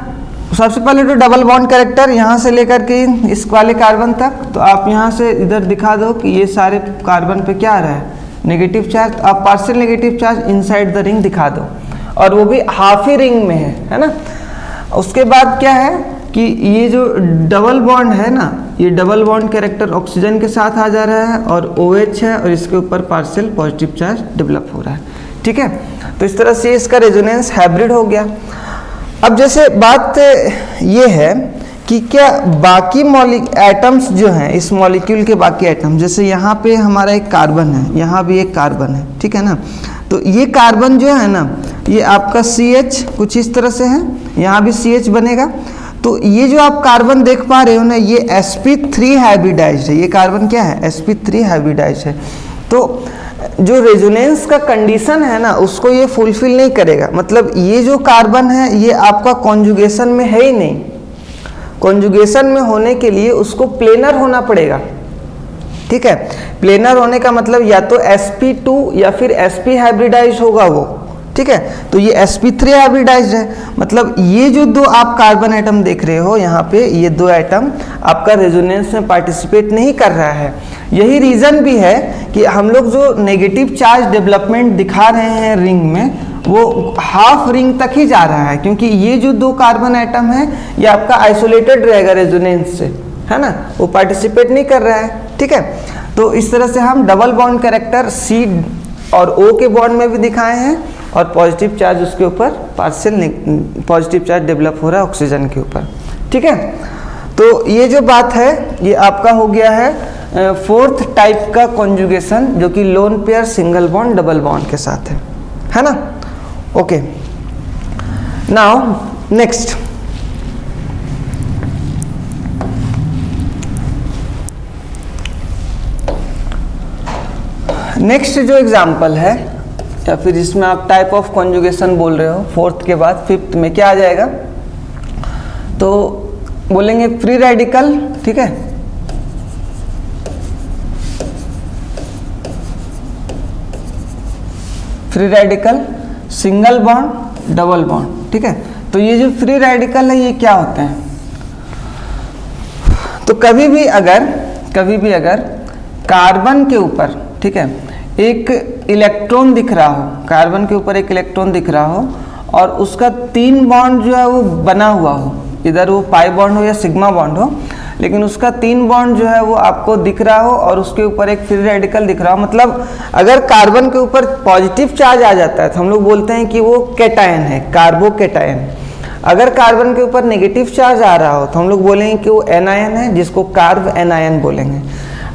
सबसे पहले तो डबल बॉन्ड कैरेक्टर यहाँ से लेकर के इस वाले कार्बन तक, तो आप यहाँ से इधर दिखा दो कि ये सारे कार्बन पे क्या आ रहा है, नेगेटिव चार्ज। तो आप partial negative charge inside the ring दिखा दो, और वो भी हाफ ही रिंग में है ना। उसके बाद क्या है कि ये जो डबल बॉन्ड है ना, ये डबल बॉन्ड कैरेक्टर ऑक्सीजन के साथ आ जा रहा है और OH है और इसके ऊपर पार्शियल पॉजिटिव चार्ज डेवलप हो रहा है, ठीक है। तो इस तरह से इसका रेजोनेंस हाइब्रिड हो गया। अब जैसे बात ये है कि क्या बाकी एटम्स जो हैं, इस मॉलिक्यूल के बाकी एटम, जैसे यहाँ पे हमारा एक कार्बन है, यहाँ भी एक कार्बन है, ठीक है ना। तो ये कार्बन जो है ना, ये आपका CH कुछ इस तरह से है, यहाँ भी CH बनेगा। तो ये जो आप कार्बन देख पा रहे हो ना, ये sp3 हाइब्रिडाइज्ड है। ये कार्बन क्या है, sp3 हाइब्रिडाइज्ड है। तो जो रेजोनेंस का कंडीशन है ना, उसको ये फुलफिल नहीं करेगा। मतलब ये जो कार्बन है ये आपका कॉन्जुगेशन में है ही नहीं। कॉन्जुगेशन में होने के लिए उसको प्लेनर होना पड़ेगा, ठीक है। प्लेनर होने का मतलब या तो sp2 या फिर sp हाइब्रिडाइज होगा वो, ठीक है। तो ये sp3 हाइब्रिडाइज्ड है, मतलब ये जो 2 आप कार्बन एटम देख रहे हो यहाँ पे, ये 2 एटम आपका रेजोनेंस में पार्टिसिपेट नहीं कर रहा है। यही रीजन भी है कि हम लोग जो नेगेटिव चार्ज डेवलपमेंट दिखा रहे हैं रिंग में, वो हाफ रिंग तक ही जा रहा है, क्योंकि ये जो 2 कार्बन एटम है ये आपका आइसोलेटेड रहेगा रेजोनेंस से, है ना, वो पार्टिसिपेट नहीं कर रहा है, ठीक है। तो इस तरह से हम डबल बॉन्ड कैरेक्टर C और O के बॉन्ड में भी दिखाए हैं, और पॉजिटिव चार्ज उसके ऊपर पार्शियल पॉजिटिव चार्ज डेवलप हो रहा है ऑक्सीजन के ऊपर, ठीक है। तो ये जो बात है ये आपका हो गया है फोर्थ टाइप का कॉन्जुगेशन, जो कि lone pair, single bond, double bond के साथ है ना। ओके, नाउ नेक्स्ट, नेक्स्ट जो एग्जाम्पल है, या फिर जिसमें आप टाइप ऑफ कॉन्जुगेशन बोल रहे हो, फोर्थ के बाद फिफ्थ में क्या आ जाएगा, तो बोलेंगे फ्री रेडिकल, ठीक है, free radical, single bond, double bond, ठीक है। तो ये जो फ्री रेडिकल है ये क्या होते हैं, तो कभी भी अगर कार्बन के ऊपर, ठीक है, एक इलेक्ट्रॉन दिख रहा हो, कार्बन के ऊपर एक इलेक्ट्रॉन दिख रहा हो और उसका 3 बॉन्ड जो है वो बना हुआ हो, इधर वो पाई बॉन्ड हो या सिग्मा बॉन्ड हो, लेकिन उसका 3 बॉन्ड जो है वो आपको दिख रहा हो और उसके ऊपर एक फ्री रेडिकल दिख रहा हो, मतलब अगर कार्बन के ऊपर पॉजिटिव चार्ज आ जाता है तो हम लोग बोलते हैं कि वो कैटायन है, कार्बोकैटायन। अगर कार्बन के ऊपर नेगेटिव चार्ज आ रहा हो तो हम लोग बोलेंगे कि वो एनायन है, जिसको कार्ब एनायन बोलेंगे।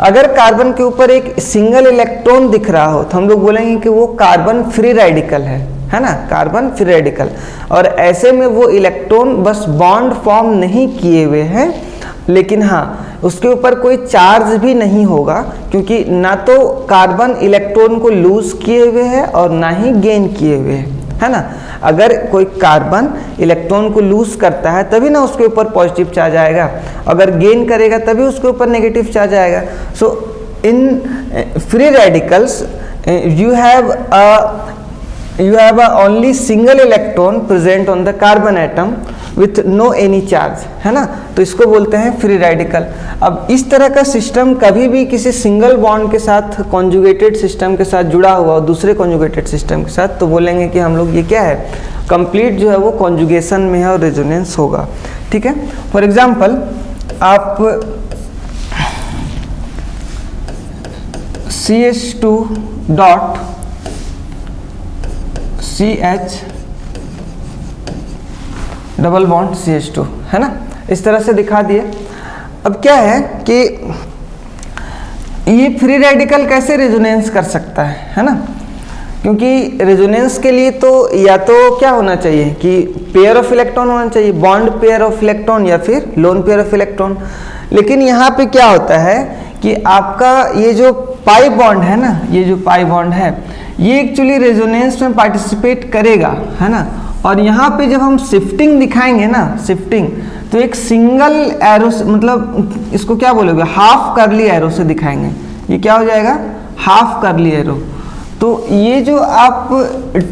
अगर कार्बन के ऊपर एक सिंगल इलेक्ट्रॉन दिख रहा हो तो हम लोग बोलेंगे कि वो कार्बन फ्री रेडिकल है ना, कार्बन फ्री रेडिकल। और ऐसे में वो इलेक्ट्रॉन बस बॉन्ड फॉर्म नहीं किए हुए हैं, लेकिन हाँ उसके ऊपर कोई चार्ज भी नहीं होगा, क्योंकि ना तो कार्बन इलेक्ट्रॉन को लूज किए हुए है और ना ही गेन किए हुए है ना। अगर कोई कार्बन इलेक्ट्रॉन को लूज करता है तभी ना उसके ऊपर पॉजिटिव चार्ज आएगा, अगर गेन करेगा तभी उसके ऊपर नेगेटिव चार्ज आएगा। So in free radicals you have a only single electron present on the carbon atom with no any charge, है ना, तो इसको बोलते हैं फ्री रेडिकल। अब इस तरह का सिस्टम कभी भी किसी सिंगल बॉन्ड के साथ कॉन्जुगेटेड सिस्टम के साथ जुड़ा हुआ और दूसरे कॉन्जुगेटेड सिस्टम के साथ, तो बोलेंगे कि हम लोग ये क्या है, कंप्लीट जो है वो कॉन्जुगेशन में है और रेजोनेंस होगा, ठीक है। फॉर एग्जाम्पल आप CH2 dot CH double bond CH2, है ना, इस तरह से दिखा दिए। अब क्या है कि ये फ्री रेडिकल कैसे रेजोनेंस कर सकता है ना, क्योंकि रेजोनेंस के लिए तो या तो क्या होना चाहिए कि पेयर ऑफ इलेक्ट्रॉन होना चाहिए, बॉन्ड पेयर ऑफ इलेक्ट्रॉन या फिर लोन पेयर ऑफ इलेक्ट्रॉन। लेकिन यहाँ पे क्या होता है कि आपका ये जो पाई बॉन्ड है ना, ये जो पाई बॉन्ड है ये एक्चुअली रेजोनेंस में पार्टिसिपेट करेगा, है ना। और यहाँ पे जब हम शिफ्टिंग दिखाएंगे ना, शिफ्टिंग, तो एक सिंगल एरो, मतलब इसको क्या बोलोगे, हाफ कर्ली एरो से दिखाएंगे। ये क्या हो जाएगा, हाफ कर्ली एरो। तो ये जो आप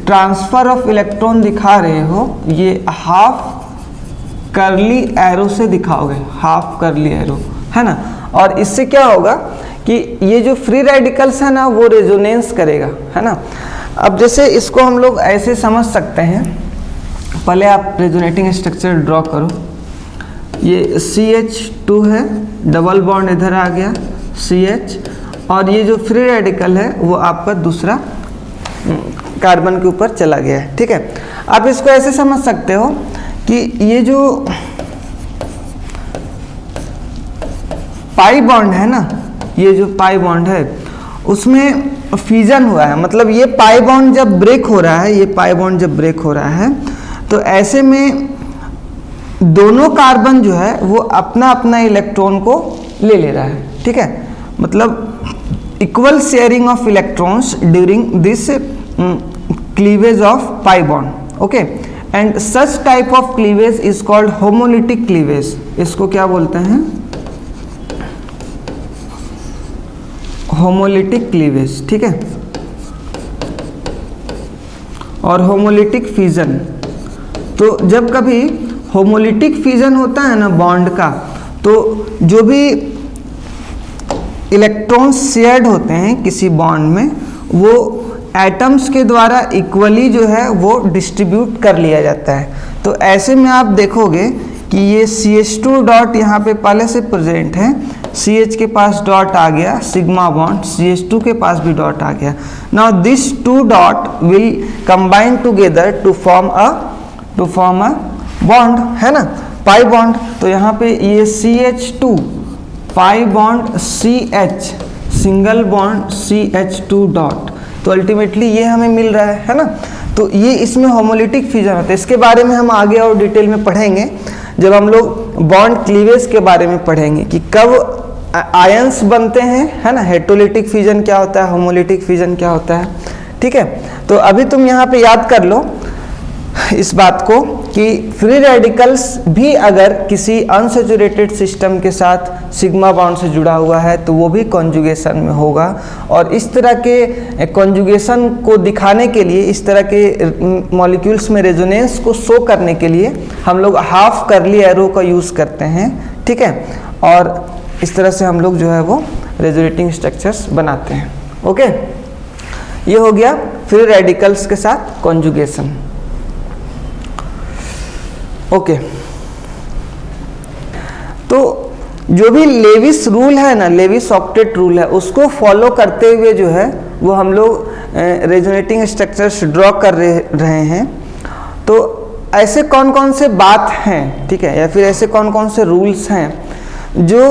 ट्रांसफर ऑफ इलेक्ट्रॉन दिखा रहे हो ये हाफ कर्ली एरो से दिखाओगे, हाफ कर्ली एरो, है ना। और इससे क्या होगा कि ये जो फ्री रेडिकल्स है ना वो रेजोनेंस करेगा, है ना। अब जैसे इसको हम लोग ऐसे समझ सकते हैं, पहले आप रेजोनेटिंग स्ट्रक्चर ड्रॉ करो। ये CH2 है, डबल बॉन्ड इधर आ गया CH, और ये जो फ्री रेडिकल है वो आपका दूसरा कार्बन के ऊपर चला गया है, ठीक है। आप इसको ऐसे समझ सकते हो कि ये जो पाई बॉन्ड है ना, ये जो पाई बॉन्ड है उसमें फ्यूजन हुआ है, मतलब ये पाई बॉन्ड जब ब्रेक हो रहा है, ये पाई बॉन्ड जब ब्रेक हो रहा है तो ऐसे में दोनों कार्बन जो है वो अपना अपना इलेक्ट्रॉन को ले रहा है, ठीक है। मतलब equal sharing of electrons during this cleavage of pi bond, okay. And such type of cleavage is called homolytic cleavage. इसको क्या बोलते हैं, होमोलिटिक क्लीवेज, ठीक है। और होमोलिटिक फ्यूजन, तो जब कभी होमोलिटिक फ्यूजन होता है ना बॉन्ड का, तो जो भी इलेक्ट्रॉन्स शेयर्ड होते हैं किसी बॉन्ड में वो एटम्स के द्वारा इक्वली जो है वो डिस्ट्रीब्यूट कर लिया जाता है। तो ऐसे में आप देखोगे कि ये CH2 डॉट यहाँ पे पहले से प्रेजेंट है, CH के पास डॉट आ गया, सिग्मा बॉन्ड, CH2 के पास भी डॉट आ गया। Now this 2 dot will combine together to form a bond, है ना। पाई बॉन्ड, तो यहाँ पे ये CH2 pi bond CH, single bond CH2 dot, तो अल्टीमेटली ये हमें मिल रहा है ना। तो ये इसमें होमोलिटिक फ्यूजन होता है। इसके बारे में हम आगे और डिटेल में पढ़ेंगे जब हम लोग बॉन्ड क्लीवेज के बारे में पढ़ेंगे कि कब आयंस बनते हैं, है ना। हेटेरोलिटिक फ्यूजन क्या होता है, होमोलिटिक फ्यूजन क्या होता है, ठीक है। तो अभी तुम यहाँ पे याद कर लो इस बात को कि फ्री रेडिकल्स भी अगर किसी अनसैचुरेटेड सिस्टम के साथ सिग्मा बॉन्ड से जुड़ा हुआ है तो वो भी कॉन्जुगेशन में होगा। और इस तरह के कॉन्जुगेशन को दिखाने के लिए, इस तरह के मॉलिक्यूल्स में रेजोनेंस को शो करने के लिए हम लोग हाफ कर्ली एरो का यूज़ करते हैं, ठीक है। और इस तरह से हम लोग जो है वो रेजोनेटिंग स्ट्रक्चर्स बनाते हैं। ओके, ये हो गया फ्री रेडिकल्स के साथ कॉन्जुगेशन। ओके, तो जो भी लेविस रूल है ना, लेविस ऑक्टेट रूल है, उसको फॉलो करते हुए जो है वो हम लोग रेजोनेटिंग स्ट्रक्चर्स ड्रॉ कर रहे हैं। तो ऐसे कौन कौन से बात हैं, ठीक है, या फिर ऐसे कौन कौन से रूल्स हैं जो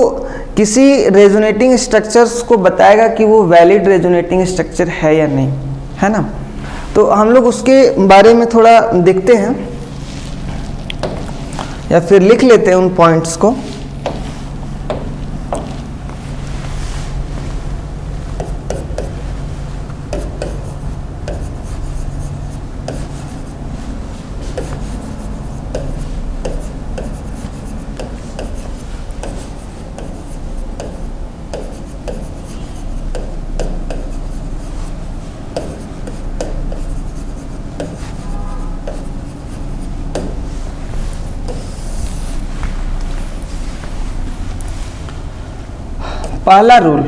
किसी रेजोनेटिंग स्ट्रक्चर्स को बताएगा कि वो वैलिड रेजोनेटिंग स्ट्रक्चर है या नहीं, है ना। तो हम लोग उसके बारे में थोड़ा देखते हैं या फिर लिख लेते हैं उन पॉइंट्स को। पहला रूल,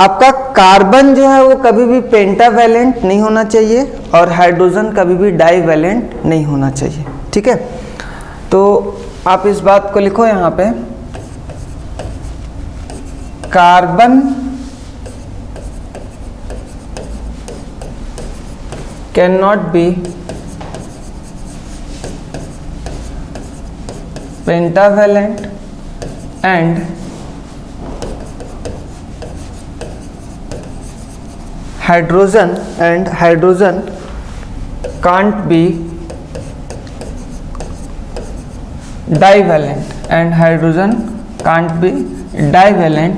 आपका कार्बन जो है वो कभी भी पेंटावैलेंट नहीं होना चाहिए और हाइड्रोजन कभी भी डाईवैलेंट नहीं होना चाहिए, ठीक है। तो आप इस बात को लिखो यहाँ पे, carbon can not be pentavalent and hydrogen can't be divalent and hydrogen can't be divalent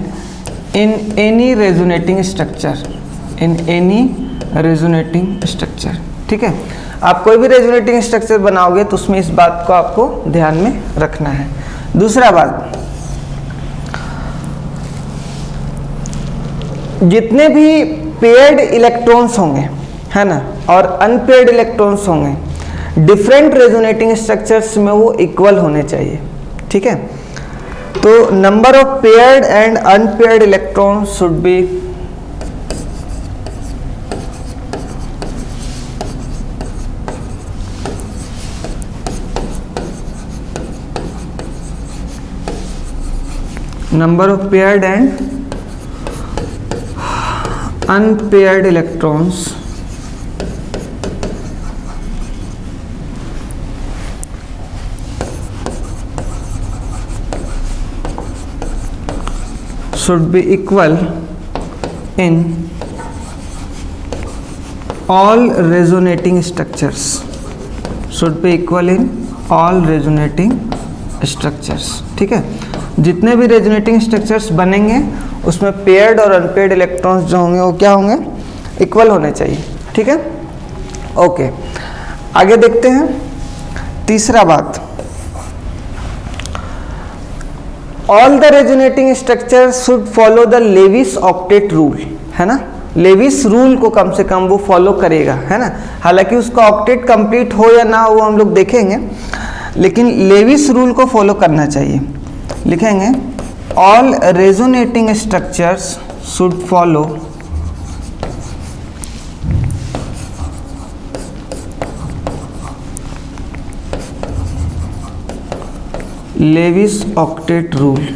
in any resonating structure, ठीक है। आप कोई भी रेजोनेटिंग स्ट्रक्चर बनाओगे तो उसमें इस बात को आपको ध्यान में रखना है। दूसरा बात, जितने भी पेयर्ड इलेक्ट्रॉन्स होंगे, है ना, और अनपेयर्ड इलेक्ट्रॉन्स होंगे, डिफरेंट रेजोनेटिंग स्ट्रक्चर्स में वो इक्वल होने चाहिए, ठीक है। तो number of paired and unpaired electrons should be number of paired and unpaired electrons should be equal in all resonating structures, should be equal in all resonating structures, ठीक है। जितने भी रेजोनेटिंग स्ट्रक्चर्स बनेंगे उसमें पेयर्ड और unpaired electrons जो होंगे वो क्या होंगे, इक्वल होने चाहिए, ठीक है। ओके, आगे देखते हैं। तीसरा बात, all the resonating structures should follow the Lewis octet rule, है ना। लेविस रूल को कम से कम वो फॉलो करेगा, है ना। हालांकि उसका ऑक्टेट कंप्लीट हो या ना हो वो हम लोग देखेंगे, लेकिन लेविस रूल को फॉलो करना चाहिए। लिखेंगे all resonating structures should follow Lewis octet rule,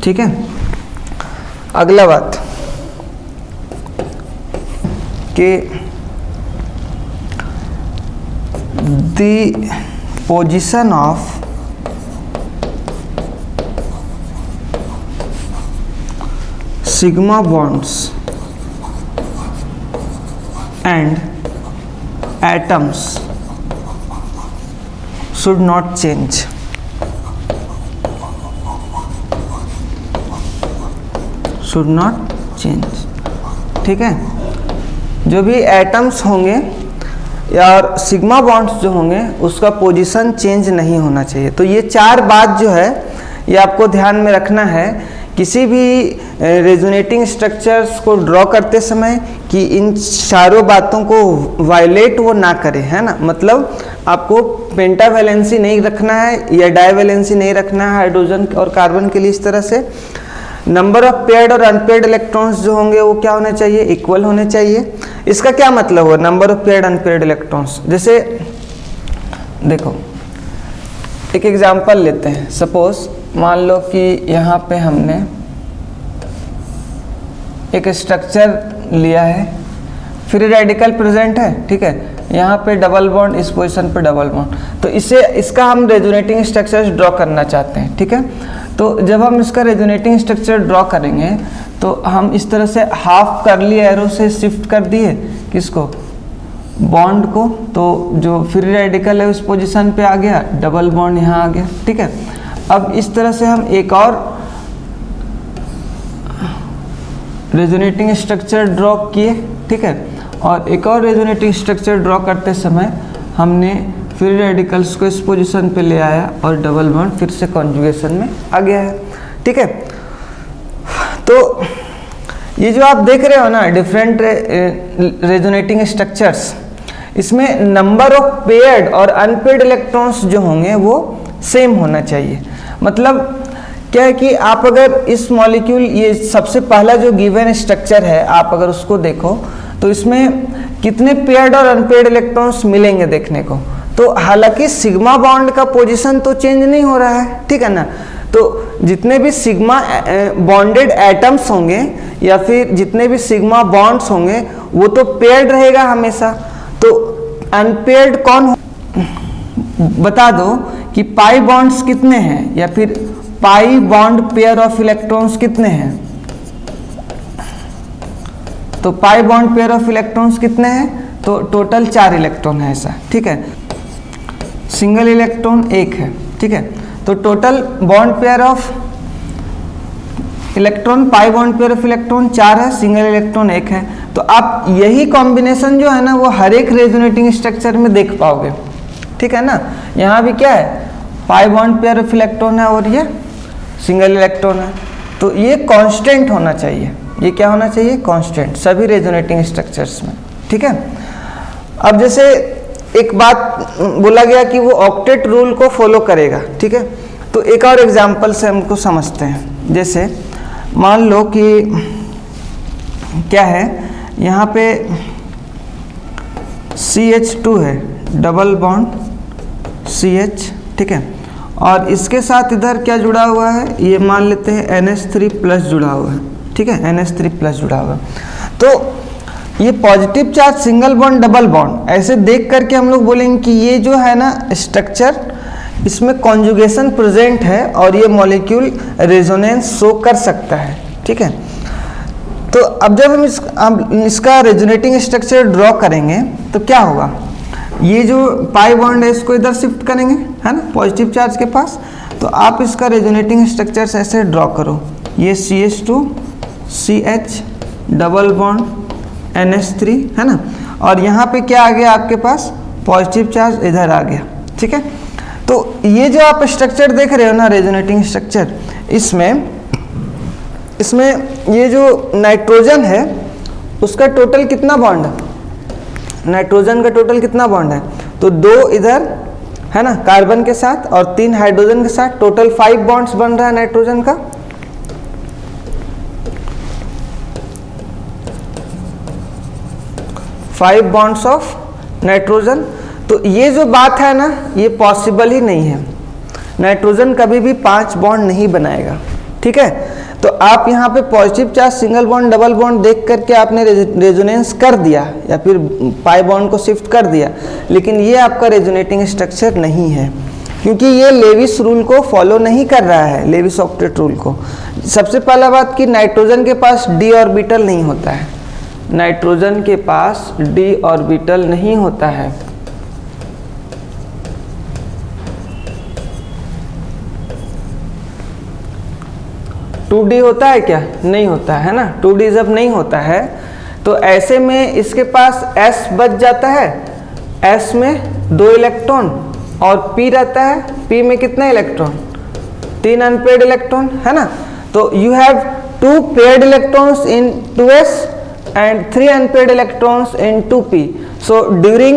ठीक है। अगला बात कि the position of sigma bonds and atoms should not change. Should not change. ठीक है, जो भी एटम्स होंगे या सिग्मा बॉन्ड्स जो होंगे उसका पोजीशन चेंज नहीं होना चाहिए। तो ये चार बात जो है ये आपको ध्यान में रखना है किसी भी रेजोनेटिंग स्ट्रक्चर्स को ड्रॉ करते समय कि इन चारों बातों को वायलेट वो ना करे, है ना। मतलब आपको पेंटावैलेंसी नहीं रखना है या डाइवैलेंसी नहीं रखना है हाइड्रोजन और कार्बन के लिए। इस तरह से नंबर ऑफ पेयर्ड और अनपेयर्ड इलेक्ट्रॉन्स जो होंगे वो क्या होने चाहिए, इक्वल होने चाहिए। इसका क्या मतलब हुआ number of paired unpaired electrons? जैसे देखो एक एग्जांपल लेते हैं। सपोज मान लो कि यहाँ पे हमने एक स्ट्रक्चर लिया है, फ्री रेडिकल प्रेजेंट है, ठीक है। यहाँ पे डबल बॉन्ड, इस पोजीशन पे डबल बॉन्ड, तो इसका हम रेजोनेटिंग स्ट्रक्चर ड्रॉ करना चाहते हैं, ठीक है। तो जब हम इसका रेजोनेटिंग स्ट्रक्चर ड्रॉ करेंगे तो हम इस तरह से हाफ कर्ली एरो से शिफ्ट कर दिए किसको, बॉन्ड को। तो जो फ्री रेडिकल है उस पोजीशन पे आ गया, डबल बॉन्ड यहाँ आ गया, ठीक है। अब इस तरह से हम एक और रेजोनेटिंग स्ट्रक्चर ड्रॉ किए, ठीक है। और एक और रेजोनेटिंग स्ट्रक्चर ड्रॉ करते समय हमने फ्री रेडिकल्स को इस पोजीशन पे ले आया और डबल बॉन्ड फिर से कॉन्जुगेशन में आ गया है, ठीक है। तो ये जो आप देख रहे हो ना डिफरेंट रेजोनेटिंग स्ट्रक्चर्स, इसमें नंबर ऑफ पेयर्ड और अनपेयर्ड इलेक्ट्रॉन्स जो होंगे वो सेम होना चाहिए। मतलब क्या है कि आप अगर इस मॉलिक्यूल, ये सबसे पहला जो गिवन स्ट्रक्चर है, आप अगर उसको देखो तो इसमें कितने पेयर्ड और अनपेयर्ड इलेक्ट्रॉन्स मिलेंगे देखने को। तो हालांकि सिग्मा बॉन्ड का पोजीशन तो चेंज नहीं हो रहा है, ठीक है ना। तो जितने भी सिग्मा बॉन्डेड एटम्स होंगे या फिर जितने भी सिग्मा बॉन्ड्स होंगे वो तो पेयर्ड रहेगा हमेशा। तो अनपेयर्ड कौन हो, बता दो कि पाई बॉन्ड्स कितने हैं या फिर pi bond pair of electrons कितने हैं। तो pi bond pair of electrons कितने हैं, तो टोटल 4 इलेक्ट्रॉन है ऐसा, ठीक है। सिंगल इलेक्ट्रॉन 1 है, ठीक है। तो total bond pair of electron, pi bond pair of electron 4 है, सिंगल इलेक्ट्रॉन 1 है। तो आप यही कॉम्बिनेशन जो है ना वो हर एक रेजोनेटिंग स्ट्रक्चर में देख पाओगे, ठीक है ना। यहाँ भी क्या है, pi bond pair of electron है और ये सिंगल इलेक्ट्रॉन है। तो ये कांस्टेंट होना चाहिए, ये क्या होना चाहिए, कांस्टेंट, सभी रेजोनेटिंग स्ट्रक्चर्स में, ठीक है। अब जैसे एक बात बोला गया कि वो ऑक्टेट रूल को फॉलो करेगा, ठीक है। तो एक और एग्जांपल से हमको समझते हैं। जैसे मान लो कि क्या है, यहाँ पे CH2 है, डबल बॉन्ड CH, ठीक है। और इसके साथ इधर क्या जुड़ा हुआ है, ये मान लेते हैं NH3+ जुड़ा हुआ है, ठीक है, NH3+ जुड़ा हुआ है। तो ये positive charge single bond double bond ऐसे देख करके हम लोग बोलेंगे कि ये जो है ना स्ट्रक्चर, इसमें कॉन्जुगेशन प्रेजेंट है और ये मॉलिक्यूल रेजोनेंस शो कर सकता है, ठीक है। तो अब जब हम इसका रेजोनेटिंग स्ट्रक्चर ड्रॉ करेंगे तो क्या होगा, ये जो पाई बॉन्ड है इसको इधर शिफ्ट करेंगे, है ना, पॉजिटिव चार्ज के पास। तो आप इसका रेजोनेटिंग स्ट्रक्चर ऐसे ड्रॉ करो, ये CH2 CH double bond NH3, है ना। और यहाँ पे क्या आ गया आपके पास, पॉजिटिव चार्ज इधर आ गया, ठीक है। तो ये जो आप स्ट्रक्चर देख रहे हो ना रेजोनेटिंग स्ट्रक्चर, इसमें ये जो नाइट्रोजन है उसका टोटल कितना बॉन्ड है, नाइट्रोजन का टोटल कितना बॉन्ड है, तो 2 इधर है ना कार्बन के साथ और 3 हाइड्रोजन के साथ, टोटल 5 बॉन्ड्स बन रहा है नाइट्रोजन का। Five bonds of nitrogen. तो ये जो बात है ना ये पॉसिबल ही नहीं है, नाइट्रोजन कभी भी 5 बॉन्ड नहीं बनाएगा, ठीक है। तो तो आप यहाँ पे positive charge single bond double bond देख करके आपने रेजोनेंस कर दिया या फिर पाई बॉन्ड को शिफ्ट कर दिया, लेकिन ये आपका रेजोनेटिंग स्ट्रक्चर नहीं है, क्योंकि ये लेविस रूल को फॉलो नहीं कर रहा है, लेविस ऑक्टेट रूल को। सबसे पहला बात कि नाइट्रोजन के पास डी ऑर्बिटल नहीं होता है, नाइट्रोजन के पास डी ऑर्बिटल नहीं होता है। टू डी होता है क्या? नहीं होता है ना। 2d जब नहीं होता है तो ऐसे में इसके पास s बच जाता है, s में 2 इलेक्ट्रॉन और p रहता है, p में कितने इलेक्ट्रॉन? 3 अनपेयर्ड इलेक्ट्रॉन, है ना। तो you have 2 paired electrons in 2s and 3 unpaired electrons in 2p. So during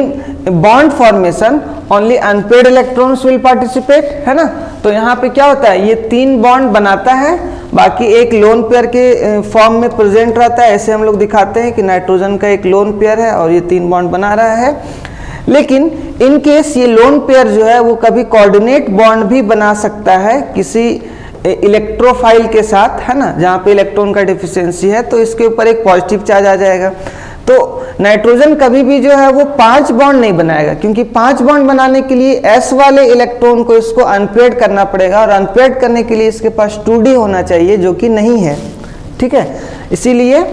bond formation only unpaired electrons will participate, है ना। तो यहाँ पे क्या होता है, ये 3 बॉन्ड बनाता है, बाकी एक लोन पेयर के फॉर्म में प्रेजेंट रहता है। ऐसे हम लोग दिखाते हैं कि नाइट्रोजन का एक लोन पेयर है और ये 3 बॉन्ड बना रहा है। लेकिन इन केस ये लोन पेयर जो है वो कभी कोऑर्डिनेट बॉन्ड भी बना सकता है किसी इलेक्ट्रोफाइल के साथ, है ना, जहाँ पे इलेक्ट्रॉन का डिफिशियंसी है, तो इसके ऊपर एक पॉजिटिव चार्ज आ जाएगा। तो नाइट्रोजन कभी भी जो है वो 5 बॉन्ड नहीं बनाएगा, क्योंकि 5 बॉन्ड बनाने के लिए s वाले इलेक्ट्रॉन को इसको अनपेयर्ड करना पड़ेगा, और अनपेयर्ड करने के लिए इसके पास 2d होना चाहिए, जो कि नहीं है, ठीक है। इसीलिए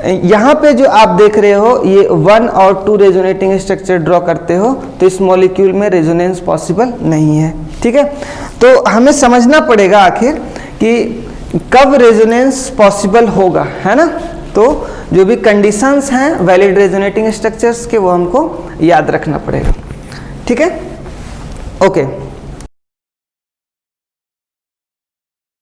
यहाँ पे जो आप देख रहे हो ये 1 और 2 रेजोनेटिंग स्ट्रक्चर ड्रॉ करते हो, तो इस मॉलिक्यूल में रेजोनेंस पॉसिबल नहीं है, ठीक है। तो हमें समझना पड़ेगा आखिर कि कब रेजोनेंस पॉसिबल होगा, है ना। तो जो भी कंडीशंस हैं वैलिड रेजोनेटिंग स्ट्रक्चर्स के, वो हमको याद रखना पड़ेगा, ठीक है। ओके।